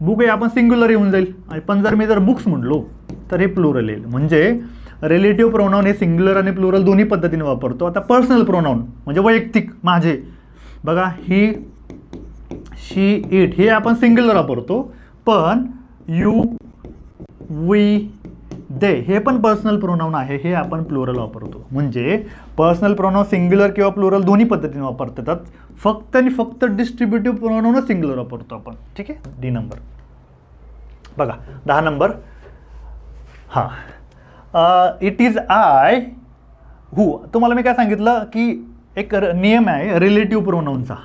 बुक हे आपण सिंग्युलर येऊन जाईल. पण जर मी बुक्स म्हटलो तर हे प्लुरल येईल. म्हणजे रिलेटिव्ह प्रोनाउन हे सिंग्युलर आणि प्लुरल दोन्ही पद्धतीने वापरतो. आता पर्सनल प्रोनाउन म्हणजे वैयक्तिक, माझे, बघा ही, शी, इट हे आपण सिंग्युलर वापरतो. पण यू, वी, दे हे पण पर्सनल प्रोनाउन आहे, हे आपण प्लुरल वापरतो. म्हणजे पर्सनल प्रोनाउन सिंग्युलर किंवा प्लुरल दोन्ही पद्धतीने वापरतात. फक्त आणि फक्त डिस्ट्रीब्युटिव्ह प्रोनाउनच सिंग्युलर वापरतो आपण. ठीक आहे, D नंबर. बघा 10 नंबर, हां, इट इज आय हू. तुम्हाला मी काय सांगितलं की एक नियम आहे रिलेटिव्ह प्रोनाउनचा.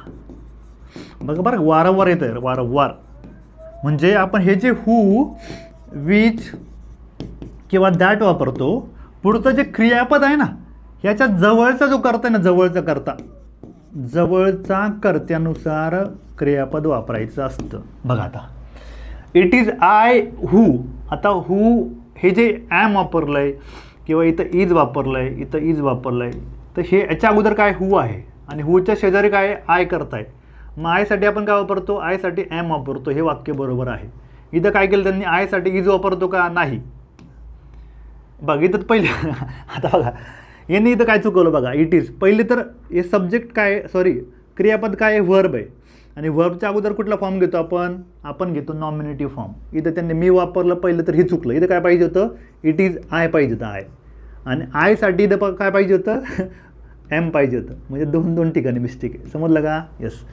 बघा बरं, वारंवार येतं आहे, वारंवार. म्हणजे आपण हे जे हू, विच किंवा दॅट वापरतो, पुढचं जे क्रियापद आहे ना, ह्याच्या जवळचा जो कर्ता आहे ना, जवळचा कर्त्यानुसार क्रियापद वापरायचं असतं. बघा आता इट इज आय हू. आता हू हे जे ॲम वापरलं आहे किंवा इथं इज वापरलं आहे, इथं इज वापरलं आहे, तर हे याच्या अगोदर काय हू आहे आणि हूच्या शेजारी काय आय करताय. मग आयसाठी आपण काय वापरतो, आयसाठी ॲम वापरतो. हे वाक्य बरोबर आहे. इथं काय केलं त्यांनी, आयसाठी इज वापरतो का, नाही. बघ इथं पहिले आता बघा यांनी इथं काय चुकवलं बघा, इट इज. पहिले तर हे सब्जेक्ट काय, सॉरी क्रियापद काय आहे, व्हर्ब आहे. आणि व्हर्बच्या अगोदर कुठला फॉर्म घेतो आपण घेतो नॉमिनेटिव्ह फॉर्म. इथं त्यांनी मी वापरलं पहिलं तर हे चुकलं. इथं काय पाहिजे होतं, इट इज आय पाहिजे होतं, आय. आणि आयसाठी इथं काय पाहिजे होतं, एम पाहिजे होतं. म्हणजे 2 ठिकाणी मिस्टेक आहे. समजलं का? येस.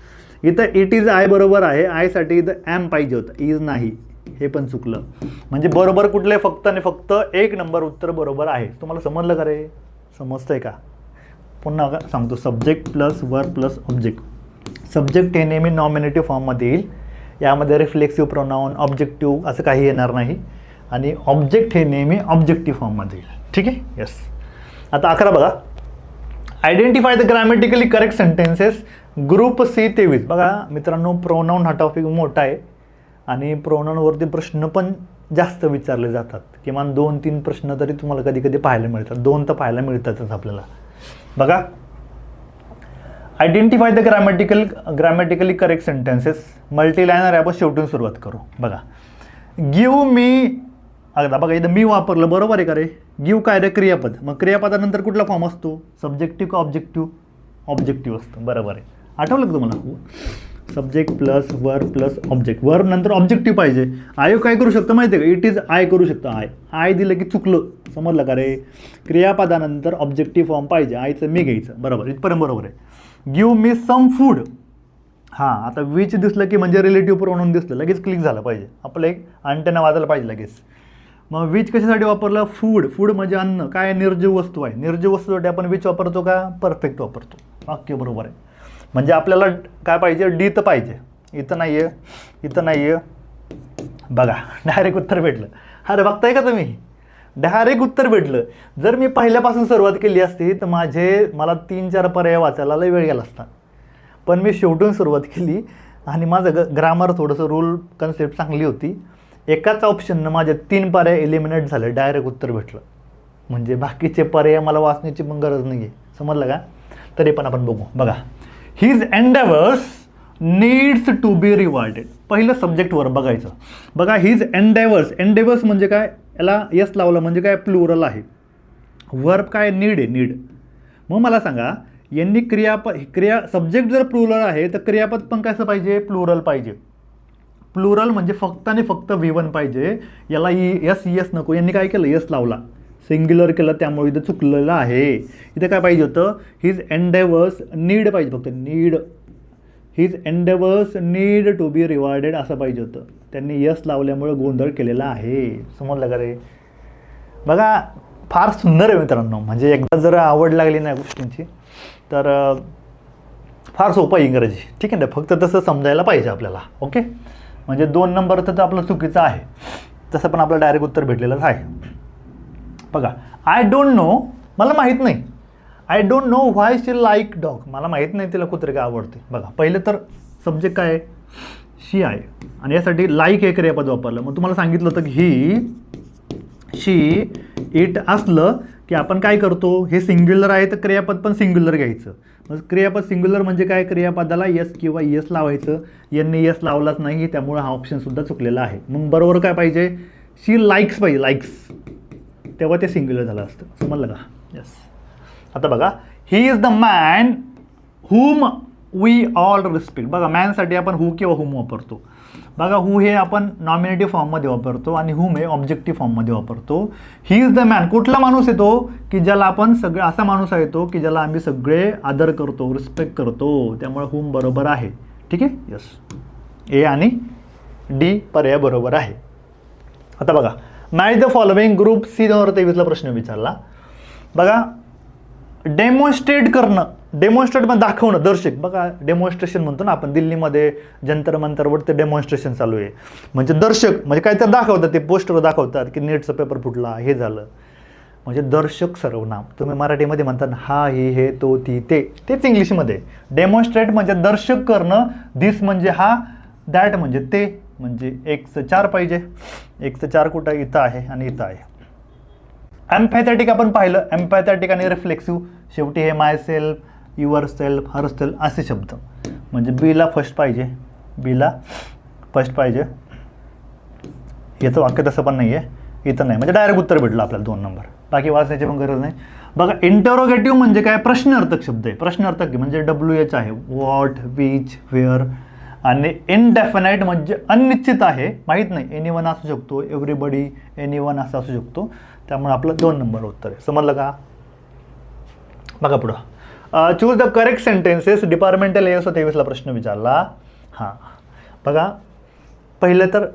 इथं इट इज आय बरोबर आहे, आयसाठी इथं एम पाहिजे होतं, इज नाही. हे पण चुकलं. म्हणजे बरोबर कुठले, फक्त आणि फक्त 1 नंबर उत्तर बरोबर आहे. तुम्हाला समजलं का रे? समजतंय का? पुन्हा सांगतो, subject plus verb plus object. Subject हे नेहमी नॉमिनेटिव्ह फॉर्ममध्ये येईल, यामध्ये रिफ्लेक्सिव्ह प्रोनाऊन ऑब्जेक्टिव्ह असं काही येणार नाही, आणि ऑब्जेक्ट हे नेहमी ऑब्जेक्टिव्ह फॉर्ममध्ये येईल. ठीक आहे. येस. आता 11 बघा, identify the grammatically correct sentences group C 23. बघा मित्रांनो, प्रोनाऊन हा टॉपिक मोठा आहे आणि प्रोनाऊनवरती प्रश्न पण जास्त विचारले जातात. किमान 2-3 प्रश्न तरी तुम्हाला कधी कधी पाहायला मिळतात, 2 तर पाहायला मिळतातच आपल्याला. बघा, identify the grammatically correct sentences. Multiliner आपण शेवटून सुरुवात करू. बघा, गिव्ह मी, आता बघा इथं मी वापरलं, बरोबर आहे का रे? गिव्ह काय रे? क्रियापद. मग क्रियापदानंतर कुठला फॉर्म असतो? सब्जेक्टिव्ह का ऑब्जेक्टिव्ह? ऑब्जेक्टिव्ह असतो. बरोबर आहे. आठवलं का तुम्हाला? Subject plus verb plus object. Verb नंतर ऑब्जेक्टिव्ह पाहिजे. आय काय करू शकतं माहिती आहे का? इट इज आय करू शकतं. आय दिलं की चुकलं, समजलं का रे? क्रियापदानंतर ऑब्जेक्टिव्ह फॉर्म पाहिजे. आयचं मी घ्यायचं. बरोबर, इथपर्यंत बरोबर आहे. Give me some food. हां, आता विच दिसलं की म्हणजे रिलेटिव्ह प्रोनाऊन दिसलं, लगेच क्लिक झालं पाहिजे, आपलं एक अँटेना वाजायला पाहिजे लगेच. मग विच कशासाठी वापरलं? फूड. फूड म्हणजे अन्न. काय? निर्जीव वस्तू आहे. निर्जीव वस्तूसाठी आपण विच वापरतो का? परफेक्ट वापरतो. वाक्य बरोबर आहे. म्हणजे आपल्याला काय पाहिजे? डी तर पाहिजे. इथं नाही आहे, इथं नाही आहे. बघा, डायरेक्ट उत्तर भेटलं. अरे बघताय का तुम्ही? डायरेक्ट उत्तर भेटलं. जर मी पहिल्यापासून सुरुवात केली असती तर मला 3-4 पर्याय वाचायला लय वेळ गेला असता, पण मी शेवटून सुरुवात केली आणि माझं ग्रामर थोडंसं रूल कन्सेप्ट चांगली होती. एकाच ऑप्शननं माझे 3 पर्याय एलिमिनेट झाले, डायरेक्ट उत्तर भेटलं. म्हणजे बाकीचे पर्याय मला वाचण्याची पण गरज नाही आहे, समजलं का? तरी पण आपण बघू. बघा, his endeavours needs to be rewarded. पहिलं सब्जेक्टवर बघायचं. बघा, हिज एंडेवर्स. एंडेवर्स म्हणजे काय? याला यस लावलं म्हणजे काय? प्लुरल आहे. वर्ब काय? नीड आहे, नीड. मग मला सांगा, यांनी सब्जेक्ट जर प्लुरल आहे तर क्रियापद पण कसं पाहिजे? प्लुरल पाहिजे. प्लुरल म्हणजे फक्त आणि फक्त V1 पाहिजे. याला यस नको. यांनी काय केलं? यस लावला, सिंग्युलर केलं, त्यामुळे इथं चुकलेलं आहे. इथं काय पाहिजे होतं? हिज एंडेवर्स नीड पाहिजे, फक्त need. His endeavours need to be rewarded असं पाहिजे होतं. त्यांनी यस लावल्यामुळे गोंधळ केलेला आहे, समजलं का रे? बघा, फार सुंदर आहे मित्रांनो. म्हणजे एकदा जर आवड लागली ना गोष्टींची तर फार सोपं आहे इंग्रजी. ठीक आहे ना? फक्त तसं समजायला पाहिजे आपल्याला. ओके, म्हणजे 2 नंबर तर आपलं चुकीचं आहे, तसं पण आपलं डायरेक्ट उत्तर भेटलेलंच आहे. बघा, आय डोंट नो, मला माहीत नाही. I don't know why she like dog. मला माहीत नाही तिला कुत्रे काय आवडते. बघा, पहिलं तर सब्जेक्ट काय आहे? शी आहे, आणि यासाठी लाईक हे क्रियापद वापरलं. मग तुम्हाला सांगितलं होतं की ही, शी, इट असलं की आपण काय करतो? हे सिंग्युलर आहे तर क्रियापद पण सिंग्युलर घ्यायचं. मग क्रियापद सिंग्युलर म्हणजे काय? क्रियापदाला यस किंवा यस लावायचं. यांनी यस लावलाच नाही, त्यामुळे हा ऑप्शनसुद्धा चुकलेला आहे. मग बरोबर काय पाहिजे? शी लाईक्स पाहिजे, लाईक्स, तेव्हा ते सिंग्युलर झालं असतं, समजलं का? यस. आता बघा, he is the man whom we all respect. बघा, मॅनसाठी आपण हू किंवा हुम वापरतो. बघा, हू हे आपण नॉमिनेटिव्ह फॉर्ममध्ये वापरतो आणि हुम हे ऑब्जेक्टिव्ह फॉर्ममध्ये वापरतो. ही इज द मॅन, कुठला माणूस येतो? की ज्याला आपण सगळे, असा माणूस आहे तो की ज्याला आम्ही सगळे आदर करतो, रिस्पेक्ट करतो, त्यामुळे हुम बरोबर आहे. ठीक आहे. यस, ए आणि डी पर्याय बरोबर आहे. आता बघा, match the following group C 2023ला प्रश्न विचारला. बघा, डेमॉन्स्ट्रेट करणं, डेमॉन्स्ट्रेट म्हणजे दाखवणं, दर्शक. बघा, डेमॉन्स्ट्रेशन म्हणतो ना आपण, दिल्लीमध्ये जंतर मंतरवर ते डेमॉन्स्ट्रेशन चालू आहे. म्हणजे दर्शक म्हणजे काय तर दाखवतात, ते पोस्टर दाखवतात की नेटचा पेपर फुटला, हे झालं. म्हणजे दर्शक सर्वनाम. तुम्ही मराठीमध्ये म्हणतात हा, ही, हे, तो, ती, ते, तेच इंग्लिशमध्ये. डेमॉन्स्ट्रेट म्हणजे दर्शक करणं. दिस म्हणजे हा, दॅट म्हणजे ते. म्हणजे 1/4 पाहिजे. 1/4 कुठं? इथं आहे आणि इथं आहे. एम्पॅथेटिक आपण पाहिलं, एम्पॅथेटिक आणि रिफ्लेक्सिव्ह. शेवटी हे myself, yourself, herself असे शब्द. म्हणजे बीला फर्स्ट पाहिजे, बीला फर्स्ट पाहिजे. याचं वाक्य तसं पण नाही आहे, इथं नाही. म्हणजे डायरेक्ट उत्तर भेटलं आपल्याला 2 नंबर. बाकी वाचण्याची पण गरज नाही. बघा, इंटरोगेटिव्ह म्हणजे काय? प्रश्नार्थक शब्द आहे. प्रश्नार्थक म्हणजे WH आहे. What, which, where. आणि इनडेफिनाइट म्हणजे अनिश्चित आहे, माहीत नाही. एनीवन असू शकतो, एव्हरीबडी, एनीवन असं असू शकतो. त्यामुळे आपलं 2 नंबर उत्तर आहे, समजलं का? बघा पुढं, choose the correct sentences. Departmental AS 23ला प्रश्न विचारला. हां, बघा, पहिलं तर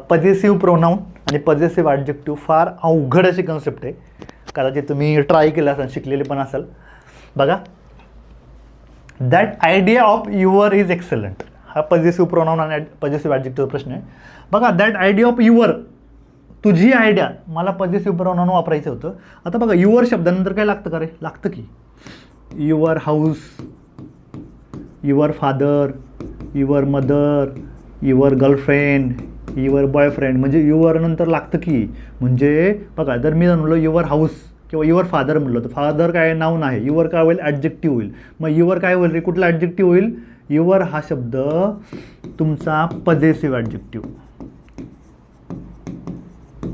पजेसिव्ह प्रोनाऊन आणि पजेसिव्ह ॲडजेक्टिव्ह फार अवघड अशी कन्सेप्ट आहे. कदाचित तुम्ही ट्राय केलं असेल, शिकलेले पण असेल. बघा, that idea of your is excellent. हा पॉझिटिव्ह प्रोनाउन आणि पॉझिटिव्ह ॲडजेक्टिव्ह प्रश्न आहे. बघा, दॅट आयडिया ऑफ युअर, तुझी आयडिया, मला पॉझिटिव्ह प्रोनाउन वापरायचं होतं. आता बघा, युअर शब्दानंतर काय लागतं का रे? लागतं की your house, your father, your mother, your girlfriend, your boyfriend, म्हणजे युअर नंतर लागतं की. म्हणजे बघा, जर मी म्हणलो युअर हाऊस किंवा युअर फादर म्हणलं तर फादर काय नाऊन आहे, युअर काय होईल? ॲडजेक्टिव्ह होईल. मग युअर काय होईल रे? कुठला ॲडजेक्टिव्ह होईल? युअर हा शब्द तुमचा पॉझिटिव्ह ॲडजेक्टिव्ह.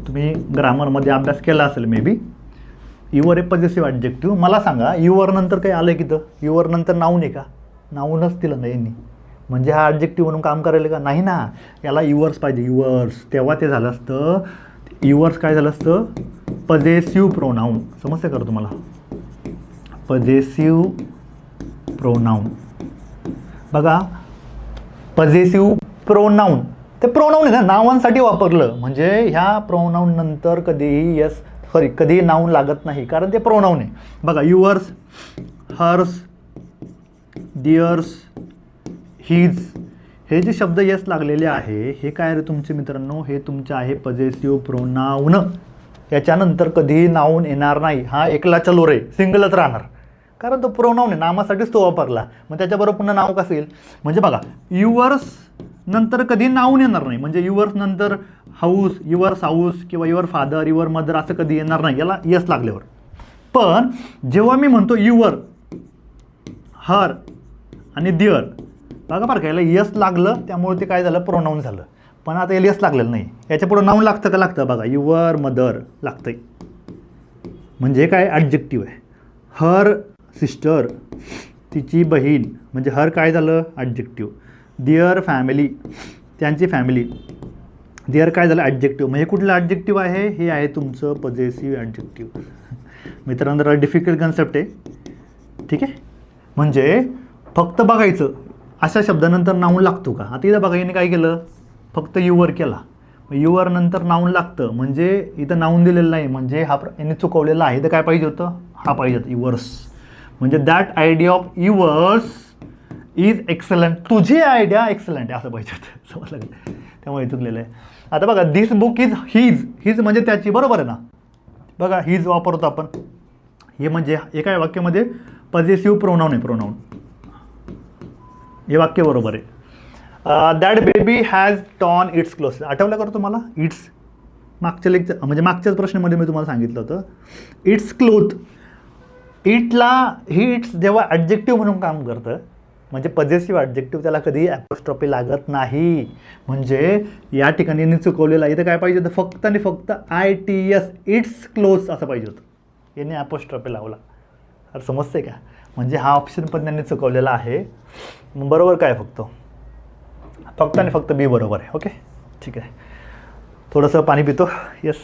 तुम्ही ग्रामरमध्ये अभ्यास केला असेल मे बी. युअर हे पॉझिटिव्ह ॲडजेक्टिव्ह. मला सांगा, युअर नंतर काही आलं की तर युअर नंतर नाऊन आहे का? नाऊनच दिलं नाही यांनी, म्हणजे हा ॲडजेक्टिव्ह म्हणून काम करायला का? नाही ना, याला युअर्स पाहिजे, युअर्स. तेव्हा ते झालं असतं, युअर्स काय झालं असतं? Positive pronoun. समजतं का तुम्हाला? Positive pronoun. बघा, पॉझिटिव्ह प्रोनाऊन, ते प्रोनाऊन आहे ना, नावांसाठी वापरलं, म्हणजे ह्या प्रोनाऊन नंतर कधीही कधीही नाऊन लागत नाही, कारण ते प्रोनाऊन आहे. बघा, युअर्स, हर्स, डिअर्स, हिज, हे जे शब्द यस लागलेले आहे हे काय रे तुमचे मित्रांनो? हे तुमचे आहे पॉझिटिव्ह प्रोनाऊन. याच्यानंतर कधीही नाऊन येणार नाही. हा एकला चलो रे, सिंगलच राहणार, कारण तो प्रोनाऊन आहे, नामासाठीच तो वापरला. मग त्याच्याबरोबर पुन्हा नाव कसं येईल? म्हणजे बघा, युअर्स नंतर कधी नाऊन येणार नाही, म्हणजे युअर्स नंतर हाऊस, युअर्स हाऊस किंवा युअर फादर, युअर मदर असं कधी येणार नाही याला यस लागल्यावर. पण जेव्हा मी म्हणतो युअर, हर आणि दिअर, बघा बरं का, याला यस लागलं त्यामुळे ते काय झालं? प्रोनाऊन झालं. पण आता याला यस लागलेलं नाही, याच्या पुढं नाऊन लागतं का? लागतं. बघा, युअर मदर लागतंय, म्हणजे काय? ॲडजेक्टिव्ह आहे. हर सिस्टर, तिची बहीण, म्हणजे हर काय झालं? ॲडजेक्टिव्ह. दिअर फॅमिली, त्यांची फॅमिली, दिअर काय झालं? ॲडजेक्टिव्ह. म्हणजे कुठलं ॲडजेक्टिव्ह आहे? हे आहे तुमचं पॉझिटिव्ह ॲडजेक्टिव्ह. मित्रांनो, जरा डिफिकल्ट कन्सेप्ट आहे, ठीक आहे. म्हणजे फक्त बघायचं अशा शब्दानंतर नाऊन लागतो का? आता इथं बघा, याने काय केलं? फक्त युअर केला, युअर नंतर नाऊन लागतं, म्हणजे इथं नाऊन दिलेलं नाही, म्हणजे हा याने चुकवलेला आहे. इथं काय पाहिजे होतं? हा पाहिजे होतं, युअर्स. म्हणजे that idea of yours is excellent, तुझी आयडिया एक्सलंट आहे असं पाहिजे होतं. समजलं का? त्यामुळे चुकलेलं आहे. आता बघा, दिस बुक इज हिज, हिज म्हणजे त्याची, बरोबर आहे ना? बघा, हिज वापरतो आपण, हे म्हणजे एका वाक्यामध्ये पॉझिटिव्ह प्रोनाऊन आहे, प्रोनाऊन. हे वाक्य बरोबर आहे. That baby has torn it's cloth, आठवलं का तुम्हाला? इट्स मागच्या लेक्चर, म्हणजे मागच्याच प्रश्नामध्ये मी तुम्हाला सांगितलं होतं इट्स क्लोथ. इट्स जेव्हा ॲडजेक्टिव्ह म्हणून काम करतं, म्हणजे पॉझिटिव्ह ॲडजेक्टिव्ह, त्याला कधी ॲपोस्ट्रॉफी लागत नाही. म्हणजे या ठिकाणी यांनी चुकवलेलं आहे. इथं काय पाहिजे होतं? फक्त आणि फक्त ITS, इट्स क्लोज असं पाहिजे होतं. यांनी ॲपोस्ट्रॉफी लावला. अरे समजते का? म्हणजे हा ऑप्शन पण त्यांनी चुकवलेला आहे. बरोबर काय? फक्त आणि फक्त बी बरोबर आहे. ओके, ठीक आहे. थोडंसं पाणी पितो. येस,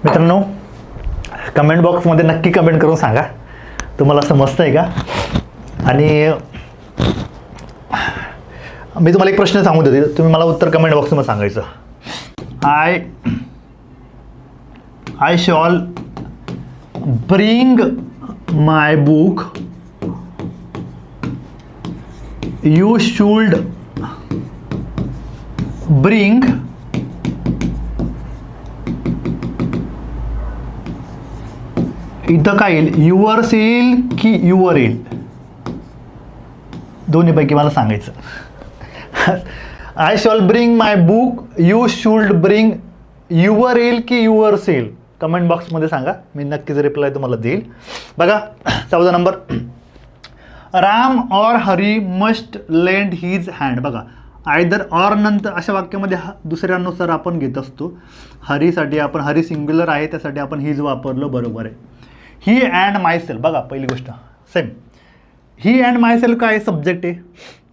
मित्रांनो, कमेंट बॉक्समध्ये नक्की कमेंट करून सांगा तुम्हाला समजतं आहे का. आणि मी तुम्हाला एक प्रश्न सांगू देते, तुम्ही मला उत्तर कमेंट बॉक्समध्ये सांगायचं. I shall bring my book, you should bring इथं काय येईल? युअर्स येईल की युअर येईल? दोन्हीपैकी मला सांगायचं. I shall bring my book, you should bring your येईल की युअर्स येईल? कमेंट बॉक्समध्ये सांगा, मी नक्कीच रिप्लाय तुम्हाला देईल. बघा, 14 नंबर, राम और Hari must lend his hand. बघा, आयदर ऑर नंतर अशा वाक्यामध्ये दुसऱ्यानुसार आपण घेत असतो. हरीसाठी आपण, हरी सिंग्युलर आहे त्यासाठी आपण हिज वापरलं, बरोबर आहे. ही अँड मायसेल्फ, बघा पहिली गोष्ट सेम, ही अँड मायसेल्फ काय? सब्जेक्ट आहे,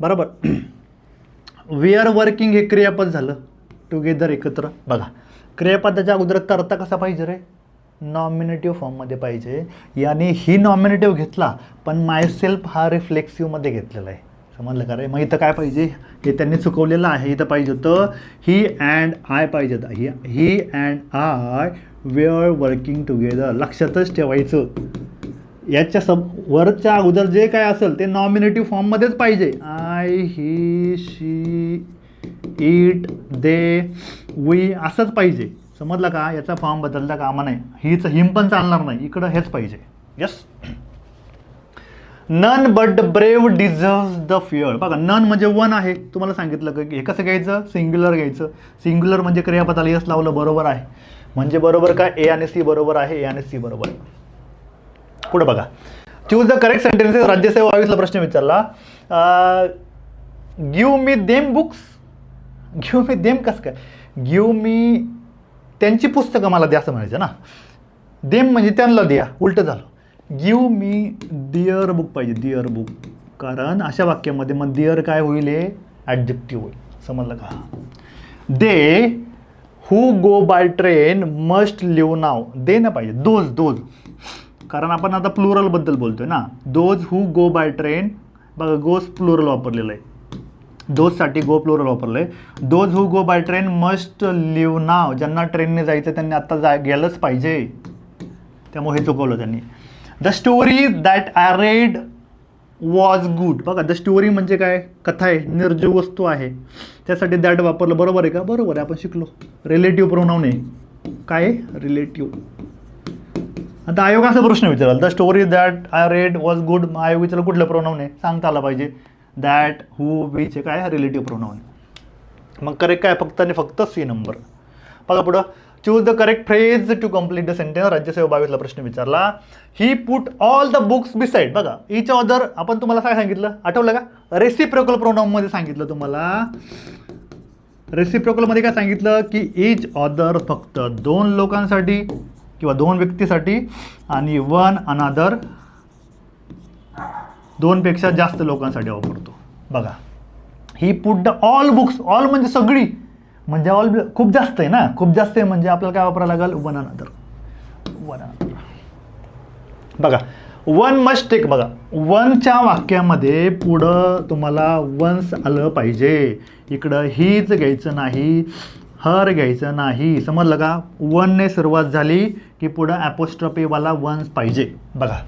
बरोबर. वी आर वर्किंग हे क्रियापद झालं, टुगेदर एकत्र. बघा, क्रियापदाच्या अगोदर करता कसा पाहिजे रे? नॉमिनेटिव्ह फॉर्ममध्ये पाहिजे. याने ही नॉमिनेटिव्ह घेतला, पण मायसेल्फ हा रिफ्लेक्सिव्हमध्ये घेतलेला आहे. समजलं का रे? मग इथं काय पाहिजे, हे त्यांनी चुकवलेलं आहे. इथं पाहिजे होतं ही अँड आय पाहिजे होतं. He and I were working together. लक्षातच ठेवायचं, याच्या वरच्या अगोदर जे काय असेल ते नॉमिनेटिव्ह फॉर्ममध्येच पाहिजे. I, he, she, it, they, we असंच पाहिजे. समजलं का? याचा फॉर्म बदलता कामा नाही. हीच हिम पण चालणार नाही, इकडं हेच पाहिजे. Yes. None but brave deserves the fear. बघा, नन म्हणजे वन आहे. तुम्हाला सांगितलं की हे कसं घ्यायचं, सिंग्युलर घ्यायचं. सिंग्युलर म्हणजे क्रियापदाला यस लावलं, बरोबर आहे. म्हणजे बरोबर का? ए आणि सी बरोबर आहे, ए आणि सी बरोबर आहे. पुढे बघा, चूज द करेक्ट सेंटेन्सेस. राज्यसेवा 22ला प्रश्न विचारला, give me them books. Give me them कसं काय? गिव्ह मी त्यांची पुस्तकं मला द्या असं म्हणायचं ना. देम म्हणजे त्यांना द्या, उलटं झालं. गिव्ह मी दिअर बुक पाहिजे, दिअर बुक. कारण अशा वाक्यामध्ये मग दिअर काय होईल, हे ॲडजेक्टिव्ह होईल. समजलं का? They who go by train must leave now. They ना पाहिजे, दोज. कारण आपण आता प्लुरलबद्दल बोलतोय ना. Those who go by train. बघा, गोज प्लुरल वापरलेलं आहे. दोजसाठी गो प्लुरल वापरलं आहे. Those who go by train must leave now. ज्यांना ट्रेनने जायचं त्यांनी आत्ता गेलंच पाहिजे. त्यामुळे हे चुकवलं त्यांनी. The story that I read was good. बघा, द स्टोरी म्हणजे काय? कथा आहे, निर्जीव वस्तू आहे. त्यासाठी दॅट वापरलं, बरोबर आहे का? बरोबर आहे, आपण शिकलो. रिलेटिव्ह प्रोनाउन आहे. काय? रिलेटिव्ह. आता आयोग असा प्रश्न विचाराल, the story that I read was good. आयोग विचारलं कुठलं प्रोनाउन आहे, सांगता आला पाहिजे. दॅट, हू, विच हे काय? Relative pronoun. मग करेक्ट काय? फक्त आणि फक्त सी नंबर. बघा पुढं, choose the correct phrase to complete the sentence. राज्यसेवा 22ला प्रश्न विचारला, he put all the books beside. बघा, इच अदर आपण तुम्हाला काय सांगितलं, आठवलं का? रेसिप्रोकल प्रोनाउनमध्ये सांगितलं तुम्हाला. रेसिप्रोकलमध्ये काय सांगितलं की इच अदर फक्त दोन लोकांसाठी किंवा दोन व्यक्तीसाठी, आणि वन अनादर दोनपेक्षा जास्त लोकांसाठी वापरतो. बघा, he put the all books. All म्हणजे सगळी, म्हणजे ऑल खूप जास्त आहे ना. खूप जास्त आहे म्हणजे आपल्याला काय वापरायला लागेल? One another. बघा, वन मस्ट टेक. बघा, वनच्या वाक्यामध्ये पुढं तुम्हाला वन्स आलं पाहिजे. इकडं हीच घ्यायचं नाही, हर घ्यायचं नाही. समजलं का? वनने सुरुवात झाली की पुढं ॲपोस्ट्रॉफीवाला वन्स पाहिजे. बघा,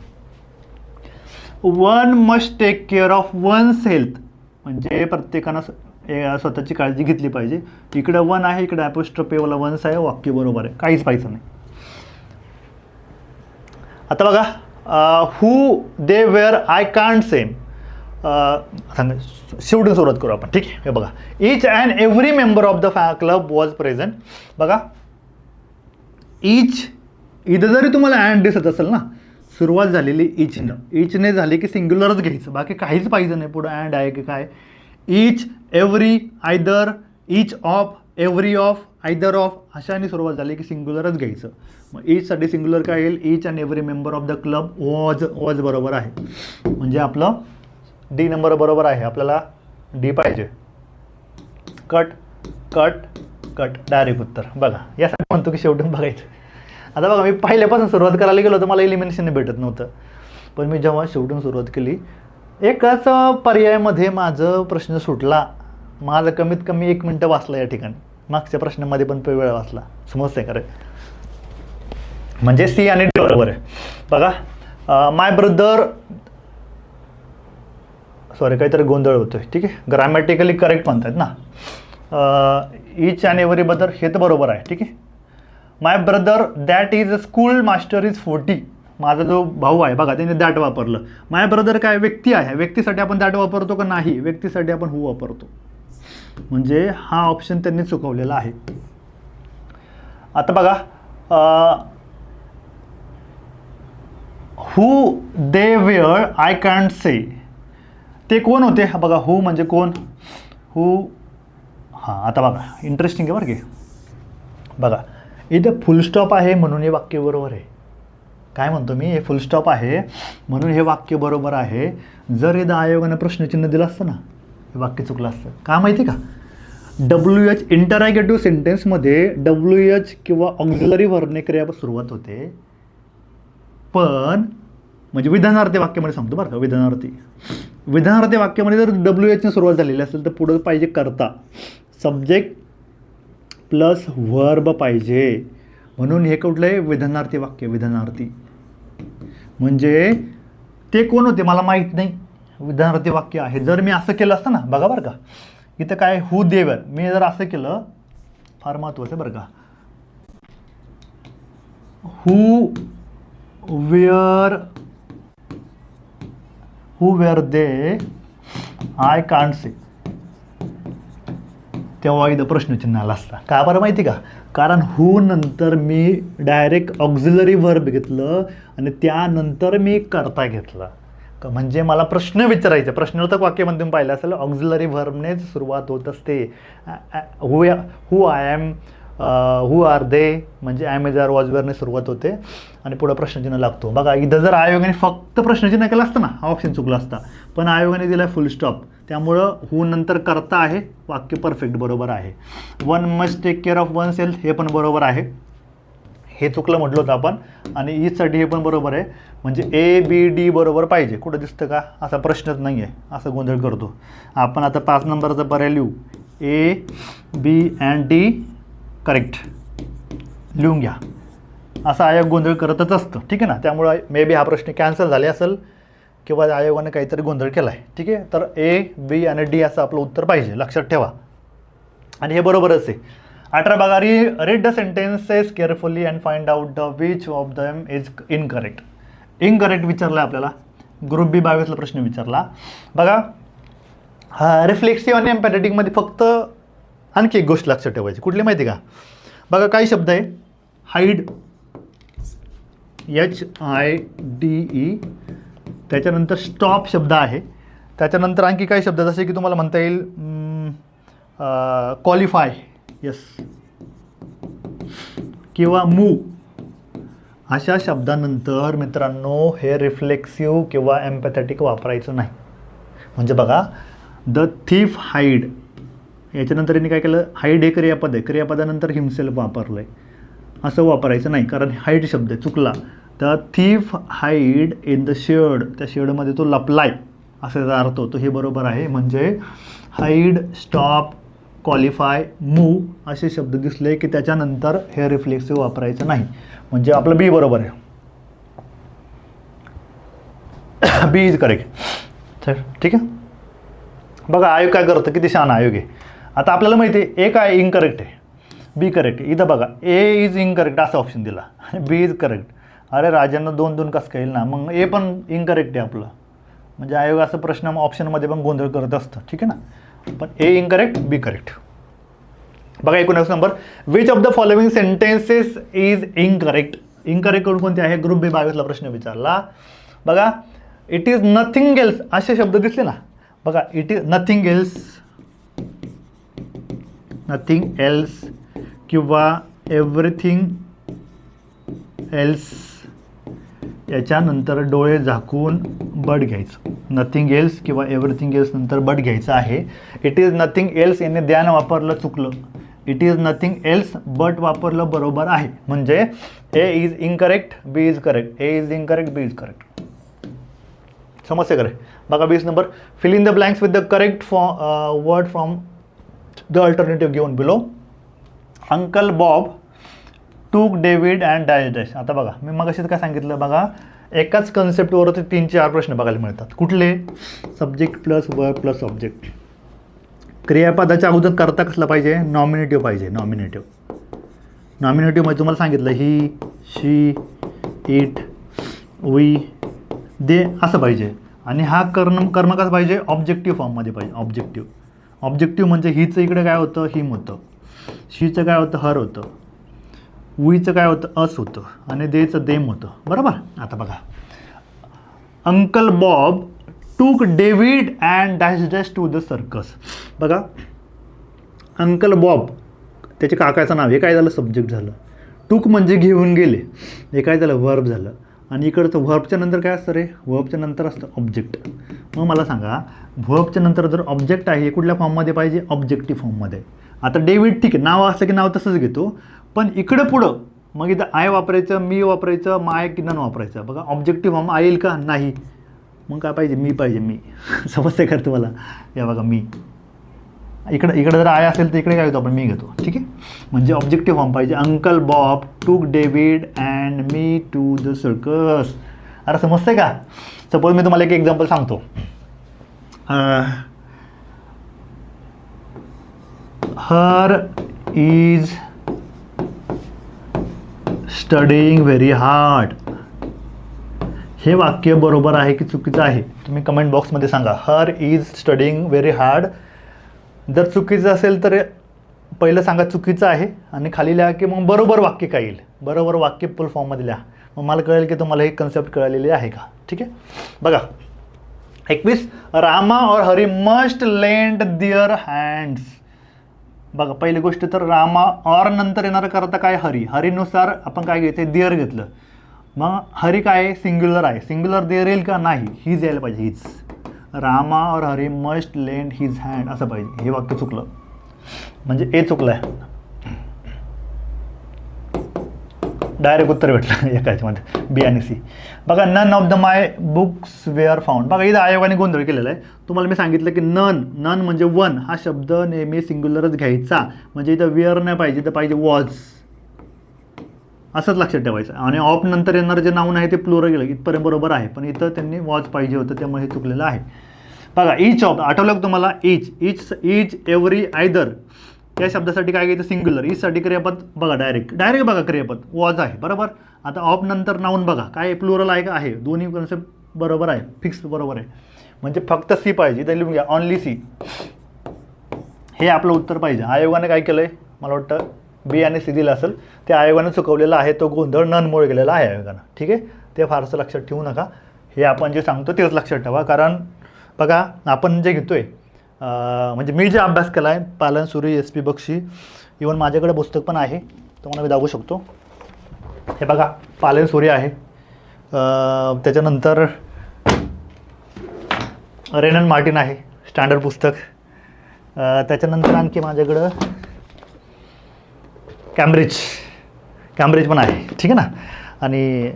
one must take care of one's health. म्हणजे प्रत्येकानं स्वतःची काळजी घेतली पाहिजे. इकडं वन आहे, इकडं ॲपोस्ट्रॉफीवाला वन्स आहे. वाक्य बरोबर आहे, काहीच पाहिजे नाही. आता बघा, हू, दे, वेअर, आय कांट सेम. शेवटून सुरुवात करू आपण, ठीक आहे? हे बघा, each and every member of the club was present. बघा, इच इथं जरी तुम्हाला अँड दिसत असेल ना, सुरुवात झालेली इचनं. इचने झाली की सिंग्युलरच घ्यायचं, बाकी काहीच पाहिजे नाही. पुढं अँड आहे की काय? Each, every, either, each of, every of, either of अशाने सुरुवात झाली की सिंग्युलरच घ्यायचं. मग इचसाठी सिंग्युलर काय येईल? Each and every member of the club was बरोबर आहे. म्हणजे आपलं डी नंबर बरोबर आहे. आपल्याला डी पाहिजे. कट कट कट, डायरेक्ट उत्तर. बघा, यासाठी म्हणतो की शेवटून बघायचं. आता बघा, मी पहिल्यापासून सुरुवात करायला गेलो तर मला इलिमिनेशन भेटत नव्हतं. पण मी जेव्हा शेवटून सुरुवात केली, एकाच पर्यायामध्ये माझं प्रश्न सुटला. माझं कमीत कमी 1 मिनटं वाचला या ठिकाणी. मागच्या प्रश्नामध्ये पण वेळ वाचला. समजतंय का रे? म्हणजे सी आणि डी बरोबर आहे. बघा, माय ब्रदर, सॉरी काहीतरी गोंधळ होतोय, ठीक आहे? ग्रॅमॅटिकली करेक्ट म्हणतात ना. इच अँड एव्हरी बदर हे तर बरोबर आहे, ठीक आहे? My brother that is a school master is 40. माझा जो भाऊ आहे बघा, त्याने दॅट वापरलं. माय ब्रदर काय? व्यक्ती आहे. व्यक्तीसाठी आपण दॅट वापरतो का? नाही, व्यक्तीसाठी आपण हू वापरतो. म्हणजे हा ऑप्शन त्यांनी चुकवलेला आहे. आता बघा, हू, दे, वेअर, आय कॅन्ट से. ते कोण होते? बघा, हू म्हणजे कोण? हू. हां, आता बघा, इंटरेस्टिंग आहे बरं की. बघा, इथं फुल स्टॉप आहे म्हणून हे वाक्य बरोबर आहे. काय म्हणतो मी? हे फुल स्टॉप आहे म्हणून हे वाक्य बरोबर आहे. जर एकदा आयोगानं प्रश्नचिन्ह दिलं असतं ना, हे वाक्य चुकलं असतं. का माहिती का? WH इंटरॅगेटिव्ह सेंटेन्समध्ये WH किंवा ऑक्झिलरी वर्बने क्रिया सुरुवात होते. पण म्हणजे विधानार्थी वाक्यामध्ये सांगतो बरं का, विधानार्थी वाक्यामध्ये जर WHने सुरुवात झालेली असेल तर पुढं पाहिजे कर्ता, सब्जेक्ट प्लस वर्ब पाहिजे. म्हणून हे कुठलं आहे, विधानार्थी वाक्य. विधानार्थी म्हणजे ते कोण होते मला माहीत नाही, विधानार्थी वाक्य आहे. जर मी असं केलं असतं ना, बघा बरं का, इथं काय हू देवर, मी जर असं केलं, फार महत्त्वाचं बरं का, who where they, I can't say, तेव्हा इथं प्रश्नचिन्ह आला असता. का बरं माहिती का, कारण हू नंतर मी डायरेक्ट ऑक्झिलरी व्हर्ब घेतलं आणि त्यानंतर मी कर्ता घेतला. म्हणजे मला प्रश्न विचारायचा, प्रश्नार्थक वाक्यामध्ये तुम्ही पाहिलं असेल ऑक्झिलरी व्हर्बनेच सुरुवात होत असते. Who I am, who are they म्हणजे ॲम इज आर वॉज वेअरने सुरुवात होते आणि पुढं प्रश्नचिन्ह लागतो. बघा इथं जर आयोगाने फक्त प्रश्नचिन्ह केलं असतं ना, हा ऑप्शन चुकला असता, पण आयोगाने दिला फुल स्टॉप, त्यामुळं हू नंतर करता आहे, वाक्य परफेक्ट बरोबर आहे. One must take care of oneself, हे पण बरोबर आहे, हे चुकलं म्हटलं होतं आपण. आणि ईसाठी हे पण बरोबर आहे. म्हणजे ABD बरोबर पाहिजे. कुठं दिसतं का, असा प्रश्नच नाही आहे, असं गोंधळ करतो आपण. आता 5 नंबरचा पर्याय लिहू, A, B and D correct लिहून घ्या. असा आयोग गोंधळ करतच असतं, ठीक आहे ना. त्यामुळं मे बी हा प्रश्न कॅन्सल झाले असेल किंवा आयोगाने काहीतरी गोंधळ केला आहे, ठीक आहे. तर A, B आणि D असं आपलं उत्तर पाहिजे, लक्षात ठेवा. आणि हे बरोबरच आहे. 18 बघा, read the sentences carefully and find out the which of them is incorrect. Incorrect विचारला आपल्याला, ग्रुप B 22ला प्रश्न विचारला. बघा हा रिफ्लेक्सिव्ह आणि एम्पॅथेटिकमध्ये फक्त आणखी एक गोष्ट लक्षात ठेवायची, कुठली माहिती का. बघा काही शब्द आहे, हाईड, HIDE, त्याच्यानंतर स्टॉप शब्द आहे, त्याच्यानंतर आणखी काही शब्द जसे की तुम्हाला म्हणता येईल क्वालिफाय, यस, किंवा मूव. अशा शब्दानंतर मित्रांनो हे रिफ्लेक्सिव्ह किंवा एम्पॅथेटिक वापरायचं नाही. म्हणजे बघा द थीफ हाईड, याच्यानंतर यांनी काय केलं, हाईड हे क्रियापद आहे, क्रियापदानंतर हिमसेल्फ वापरलं आहे, असं वापरायचं नाही, कारण हाईड शब्द चुकला. The thief hide in the shade, त्या शेडमध्ये तो लपलाय असा त्याचा अर्थ होतो, हे बरोबर आहे. म्हणजे हाईड, स्टॉप, क्वालिफाय, मूव असे शब्द दिसले की त्याच्यानंतर हे रिफ्लेक्सिव्ह वापरायचं नाही. म्हणजे आपलं B बरोबर आहे, B इज करेक्ट. तर ठीक आहे. बघा आयोग काय करतं, किती छान आयोग आहे. आता आपल्याला माहिती आहे A काय इनकरेक्ट आहे, B करेक्ट आहे. इथं बघा A इज इनकरेक्ट असा ऑप्शन दिला आणि B इज करेक्ट. अरे राजांना 2-2 कसं काय येईल ना, मग A पण इनकरेक्ट आहे आपलं. म्हणजे आयोग असं प्रश्न ऑप्शनमध्ये पण गोंधळ करत असतं, ठीक आहे ना. पण A इनकरेक्ट, B करेक्ट. बघा 19 number, which of the following sentences is incorrect. Incorrect कोणते आहे, ग्रुप B 22ला प्रश्न विचारला. बघा इट इज नथिंग एल्स असे शब्द दिसले ना. बघा इट इज नथिंग एल्स किंवा एव्हरीथिंग एल्स, याच्यानंतर डोळे झाकून बट घ्यायचं. नथिंग एल्स किंवा एव्हरीथिंग एल्स नंतर बट घ्यायचं आहे. इट इज नथिंग एल्स याने द्यान वापरलं चुकलं, it is nothing else but वापरलं बरोबर आहे. म्हणजे A is incorrect, B is correct, A is incorrect, B is correct. समजते करे. बघा 20 number, fill in the blanks with the correct word from the alternative given below. Uncle Bob took David and dash dash. आता बघा मी मग अशीच काय सांगितलं, बघा एकाच कन्सेप्टवरती 3-4 प्रश्न बघायला मिळतात. कुठले, subject plus verb plus object. क्रियापदाच्या अगोदर करता कसला पाहिजे, नॉमिनेटिव्ह पाहिजे. नॉमिनेटिव्ह म्हणजे तुम्हाला सांगितलं ही, शी, इट, वी, दे असं पाहिजे. आणि हा कर्म कसं पाहिजे, ऑब्जेक्टिव्ह फॉर्ममध्ये पाहिजे. ऑब्जेक्टिव्ह म्हणजे हिचं इकडे काय होतं, हिम होतं, शीचं काय होतं, हर होतं, वीचं काय होतं, अस होतं, आणि देचं देम होतं, बरोबर. आता बघा uncle Bob took David and dash dash to the circus. बघा अंकल बॉब त्याचे काकाचं नाव, हे काय झालं, सब्जेक्ट झालं. टूक म्हणजे घेऊन गेले, हे काय झालं, वर्ब झालं. आणि इकडचं व्हर्बच्या नंतर काय असतं रे, व्हर्बच्या नंतर असतं ऑब्जेक्ट. मग मला सांगा व्हर्बच्या नंतर जर ऑब्जेक्ट आहे हे कुठल्या फॉर्ममध्ये पाहिजे, ऑब्जेक्टिव्ह फॉर्ममध्ये. आता डेव्हिड ठीक आहे, नाव असलं की नाव तसंच घेतो, पण इकडं पुढं मग इथं आय वापरायचं, मी वापरायचं, माय की नन वापरायचं. बघा ऑब्जेक्टिव्ह फॉर्म येईल का, नाही. मग काय पाहिजे, मी पाहिजे, मी. समजते का तुम्हाला. या बघा मी, इकडं जर आय असेल तर इकडे काय घेतो आपण, मी घेतो. ठीक आहे, म्हणजे ऑब्जेक्टिव्ह फॉर्म पाहिजे. Uncle Bob took David and me to the circus. अरे समजते का. सपोज मी तुम्हाला एक एक्झाम्पल सांगतो. Her is studying very hard. हे वाक्य बरोबर आहे की चुकीचं आहे, तुम्ही कमेंट बॉक्समध्ये सांगा. हर इज स्टडीइंग व्हेरी हार्ड. जर चुकीचं असेल तर पहिलं सांगा चुकीचं आहे आणि खाली लिहा की मग बरोबर वाक्य काय येईल. बरोबर वाक्य फुल फॉर्ममध्ये लिहा, मग मला कळेल की तुम्हाला हे कन्सेप्ट कळलेली आहे का. ठीक आहे, बघा 21. रामा और Hari must lend their hands. बघा पहिली गोष्ट तर रामा और नंतर येणारं करता काय, हरी. हरीनुसार आपण काय घेते, देअर घेतलं. मग हरी काय आहे, सिंग्युलर आहे. सिंग्युलर देअर येईल का, नाही. हीज यायला पाहिजे, हीज. रामा और Hari must lend his hand असं पाहिजे. हे वाक्य चुकलं, म्हणजे ए चुकलं आहे. डायरेक्ट उत्तर भेटलं एका ह्याच्यामध्ये, बी आणि सी. बघा none of the my books were found. बघा इथं आयोगाने गोंधळ केलेला आहे. तुम्हाला मी सांगितलं की नन म्हणजे वन हा शब्द नेहमी सिंग्युलरच घ्यायचा. म्हणजे इथं वेअर नाही पाहिजे, तर पाहिजे वॉज. असंच लक्षात ठेवायचं. आणि ऑफ नंतर येणारं जे नाऊन आहे ते प्लुरल गेलं, इथपर्यंत बरोबर आहे. पण इथं त्यांनी वॉज पाहिजे होतं, त्यामुळे हे चुकलेलं आहे. बघा इच ऑफ, आठवलं का तुम्हाला, इच एव्हरी आयदर या शब्दासाठी काय घ्यायचं, सिंग्युलर. इचसाठी क्रियापद बघा डायरेक्ट बघा क्रियापद वॉज आहे, बरोबर. आता ऑफ नंतर नाऊन बघा काय प्लुरल आहे का, आहे. दोन्ही कन्सेप्ट बरोबर आहे, फिक्स बरोबर आहे. म्हणजे फक्त सी पाहिजे, इथं लिहून घ्या ऑनली सी. हे आपलं उत्तर पाहिजे. आयोगाने काय केलं आहे, मला वाटतं बी आणि सी दिलं असेल, ते आयोगाने चुकवलेलं आहे. तो गोंधळ ननमुळे गेलेला आहे आयोगानं. ठीक आहे, ते फारसं लक्षात ठेवू नका. हे आपण जे सांगतो तेच लक्षात ठेवा. कारण बघा आपण जे घेतो आहे, म्हणजे मी जे अभ्यास केला आहे, पालन सुरी, SP बक्षी, इवन माझ्याकडे पुस्तक पण आहे, तुम्हाला मी दाखवू शकतो. हे बघा पालन सुरी आहे. त्याच्यानंतर रेनन मार्टिन आहे, स्टँडर्ड पुस्तक. त्याच्यानंतर आणखी माझ्याकडं कॅम्ब्रिज पण आहे. ठीक आहे ना. आणि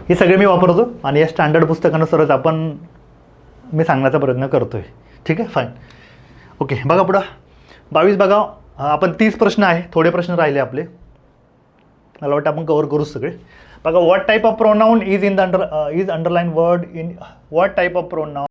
हे सगळे मी वापरतो आणि या स्टँडर्ड पुस्तकानुसारच मी सांगण्याचा प्रयत्न करतो आहे. ठीक आहे, फाईन. ओके, बघा पुढं 22. बघा आपण 30 प्रश्न आहे, थोडे प्रश्न राहिले आपले, मला वाटतं आपण कव्हर करूच सगळे. बघा what type of pronoun is underline word in what type of pronoun